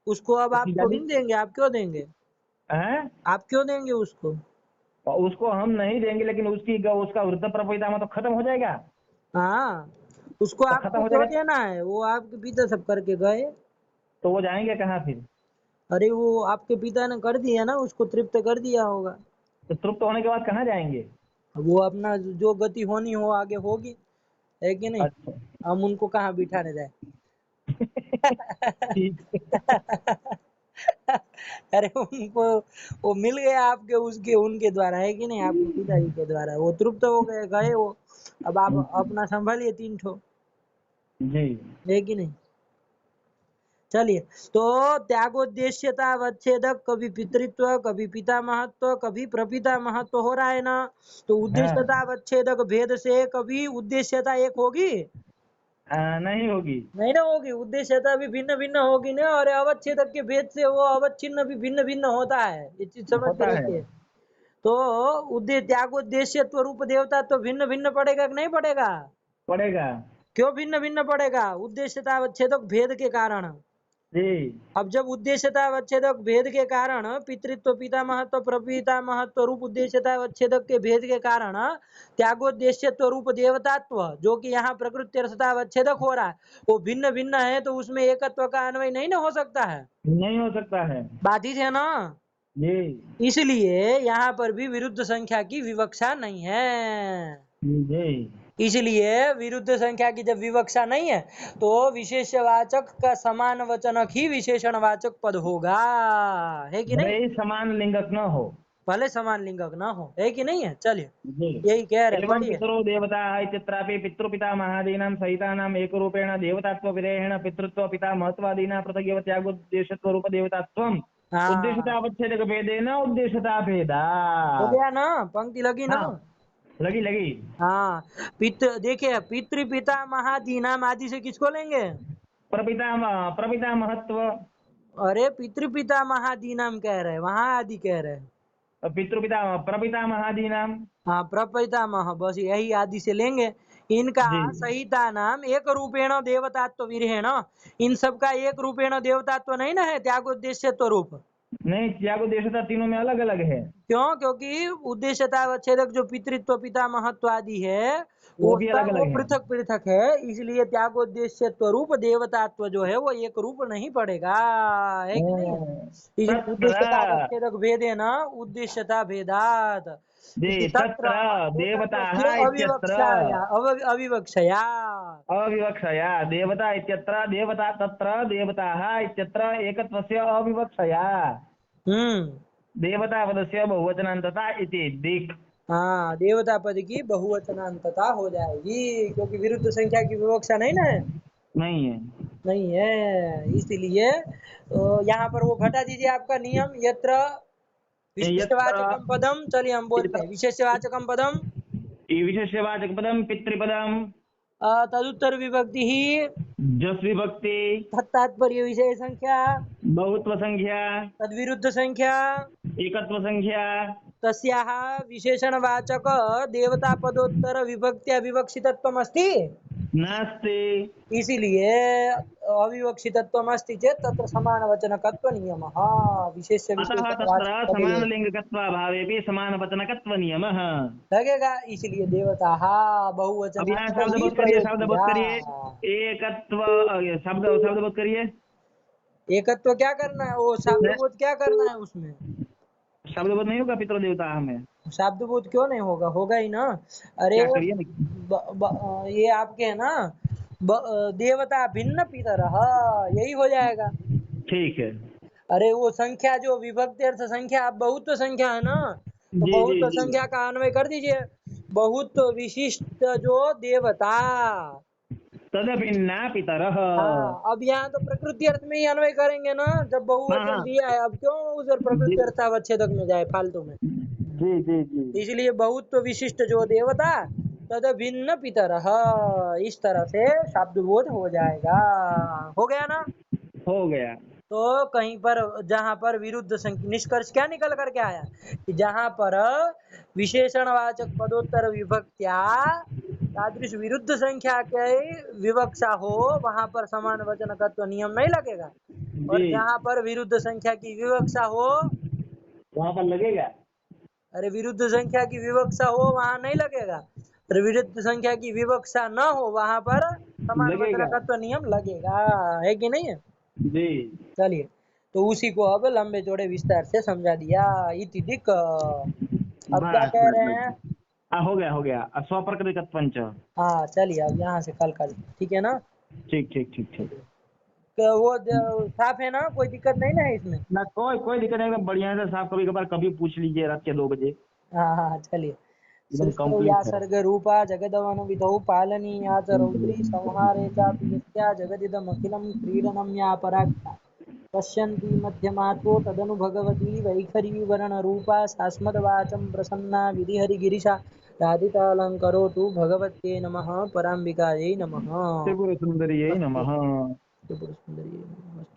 उसको अब आप थोड़ी यदि ना देंगे, आप क्यों देंगे। है, आप क्यों देंगे उसको। उसको हम नहीं देंगे लेकिन उसका वृद्ध प्रपितामह तो खत्म हो जाएगा। हाँ, उसको तो खत्म आपको हो क्यों जाएगा देना है, वो आपके पिता सब करके गए। तो वो जाएंगे कहाँ फिर। अरे वो आपके पिता ने कर दिया ना, उसको तृप्त कर दिया होगा। तो तृप्त होने के बाद कहाँ जाएंगे। वो अपना जो गति होनी हो आगे होगी, है कि नहीं। अच्छा। हम उनको कहाँ बिठाने जाए। ठीक है। अरे उनको वो मिल गया आपके उसके उनके द्वारा, है कि नहीं, आपके पिताजी के द्वारा वो तृप्त हो गए, गए वो। अब आप अपना संभालिए तीन ठो, जी है कि नहीं। चलिए, तो त्यागोद्देश्यता अवच्छेदक कभी पितृत्व, कभी पिता महत्व, कभी प्रपिता महत्व हो रहा है ना। तो हाँ। उद्देश्यता अवच्छेदक भेद से कभी उद्देश्यता एक होगी? नहीं होगी। नहीं ना होगी, उद्देश्यता भी भिन्न भिन्न होगी ना, और अवच्छेदक के भेद से वो अवच्छिन्न भी भिन्न भिन्न होता है, ये चीज समझ के होता है। रखिए। तो त्यागोद्देश्य रूप देवता तो भिन्न भिन्न पड़ेगा कि नहीं पड़ेगा? पड़ेगा। क्यों भिन्न भिन्न पड़ेगा? उद्देश्यता अवच्छेदक भेद के कारण। जी। अब जब उद्देश्यता अवच्छेदक भेद के कारण पितृत्व, पिता महत्व, प्रपिता महत्व रूप उद्देश्यता अवच्छेदक के भेद के कारण त्यागोद्देश्यत्व रूप देवतात्व जो कि यहाँ प्रकृति अर्थता अवच्छेदक हो रहा है, वो भिन्न भिन्न है, तो उसमें एकत्व का अन्वय नहीं ना हो सकता है। नहीं हो सकता है। बाधित है ना। जी। इसलिए यहाँ पर भी विरुद्ध संख्या की विवक्षा नहीं है। जी। इसलिए विरुद्ध संख्या की जब विवक्षा नहीं है तो विशेषवाचक का समान वचनक ही विशेषणवाचक पद होगा, है कि भले नहीं? ही समान लिंगक न हो। भले समान लिंगक ना हो, है कि नहीं है? चलिए, जी। यही कह रहे, एवं पढ़िए। पितरो देवता इत्यत्रापि पितृपितामहादीनां सहितानाम् एकरूपेण देवतात्व विरेहेण पितृत्व पिता महत्वादीना पृथगेव त्यागोद्देश्यत्व रूप देवतात्वम् हाँ, उद्देश्यतावच्छेदक भेदेन उद्देश्यता भेदा। हो गया ना, पंक्ति लगी ना। हाँ। लगी लगी। हाँ, देखिए, पितृ पिता महादीनाम आदि से किसको लेंगे? प्रपिता प्रपिता महत्व। अरे पितृ पिता महादीनाम कह रहे, वहां आदि कह रहे। पितृपिता प्रपिता महादीनाम। हाँ, प्रपितामह, बस यही आदि से लेंगे। इनका जी। सहिता नाम एक रूपेण देवतात्व विरहेण, इन सब का एक रूपेण देवतात्व नहीं ना है, त्यागोद्देश्यत्व रूप। नहीं, त्यागोद्देश्यता तीनों में अलग अलग है। क्यों? क्योंकि उद्देश्यता अवच्छेदक जो पितृत्व, पिता महत्व आदि है, वो भी अलग वो अलग है। पृथक पृथक है, इसलिए त्यागोद्देश्यत्व रूप देवतात्व जो है वो एक रूप नहीं पड़ेगा, है कि नहीं है? इसलिए तत्र। उद्देश्यता अवच्छेदक भेदे न उद्देश्यता भेदात, जी। इसलिए तत्र तत्र देवताः एकत्वस्य इत्यत्र अविवक्षया अविवक्षया। अविवक्षया देवता इत्यत्र देवता तत्र देवताः इत्यत्र एकत्वस्य अविवक्षया हम्म। देवतापदस्य बहुवचनान्तता इति दिक्। हाँ, देवता पद की बहुवचनांतता हो जाएगी, क्योंकि विरुद्ध संख्या की विवक्षा नहीं ना है। नहीं है। नहीं है, इसलिए तो यहाँ पर वो घटा दीजिए आपका नियम, यत्र यत्र विशेषवाचकम पदम। चलिए हम बोलते हैं, विशेषवाचकम पदम विशेषवाचकपदं पितृपदं तदुत्तर विभक्ति ही जस् विभक्ति तत्तात्पर्य विषय संख्या बहुत्व संख्या तद्विरुद्ध संख्या एकत्व संख्या तस्याः विशेषणवाचक देवता पदोत्तर विभक्त्या विवक्षितत्वम् अस्ति। नास्ति। इसीलिए अविवक्षितत्वम् अस्ति चेत् तत्र समानवचनकत्व नियमः विशेष्य अतः तत्र विशेषणवाचक पदे समानलिङ्गकत्वाभावेऽपि समानवचनकत्व नियमः। लगेगा, इसलिए देवताः अब यहाँ बहुवचनांत ही शब्दबोध करिए, प्रयोग शब्दबोध किया। करिए। एकत्व शब्द शब्दबोध करिए। एकत्व क्या करना है, वो शब्दबोध क्या करना है उसमें? शब्दबोध नहीं होगा पितृ देवता में। शब्दबोध क्यों नहीं होगा, होगा ही ना। अरे क्या करिए ना। ये आपके है ना, देवता भिन्न पितर, यही हो जाएगा। ठीक है। अरे वो संख्या जो विभक्ति अर्थ संख्या, अब बहुत तो संख्या है ना, तो जी जी बहुत जी। संख्या का अन्वय कर दीजिए। बहुत विशिष्ट जो देवता। तद भिन्ना पितरः। हाँ, अब यहाँ तो प्रकृति अर्थ में ही अन्वय करेंगे ना, जब हाँ बहुवचन हाँ। दिया है, अब क्यों उधर जी प्रकृति अर्थ अवच्छेदक में जाए फालतू में। जी जी जी। इसलिए बहुत विशिष्ट जो देवता तद भिन्न पितर, इस तरह से शब्द बोध हो जाएगा। हो गया ना। हो गया। तो कहीं पर जहां पर विरुद्ध संख्या, निष्कर्ष क्या निकल करके आया कि जहां पर विशेषणवाचक पदोत्तर विभक्त्या तादृश विरुद्ध संख्या के विवक्षा हो, वहां पर समान वचनकत्व नियम नहीं लगेगा। जी। और जहां पर विरुद्ध संख्या की विवक्षा हो, वहां पर लगेगा। अरे विरुद्ध संख्या की विवक्षा हो वहां नहीं लगेगा, और विरुद्ध संख्या की विवक्षा न हो वहां पर समान लगेगा। वचनकत्व नियम लगेगा, है कि नहीं है? जी। चलिए, तो उसी को अब लंबे चौड़े विस्तार से समझा दिया। इति दिक्। अब क्या बस कह बस रहे बस। हैं? हो गया हो गया। स्वप्रकृतिकत्वंच। हाँ, चलिए अब यहाँ से कल ठीक है ना। ठीक ठीक ठीक ठीक। तो वो साफ है ना, कोई दिक्कत नहीं ना है इसमें? ना कोई कोई दिक्कत नहीं, एकदम बढ़िया से साफ। कभी कभार कभी पूछ लीजिए रात के 2 बजे। हाँ हाँ, चलिए, एकदम सृष्टौ या कंप्लीट है। सर्गरूपा जगदवनविधौ पालनीया च रौद्री संहारे चापि नित्या जगदिदमखिलं क्रीडनं या पराख्या पश्यन्ती मध्यमात्वो तदनु भगवती वैखरीवर्णरूपा सास्मद्वाचं प्रसन्ना विधिहरिगिरिशा राधितालङ्करोतु भगवत्यै नमः पराम्बिकायै नमः। त्रिपुर सुंदरी अस्तु नमः। त्रिपुरसुन्दर्यै नमः।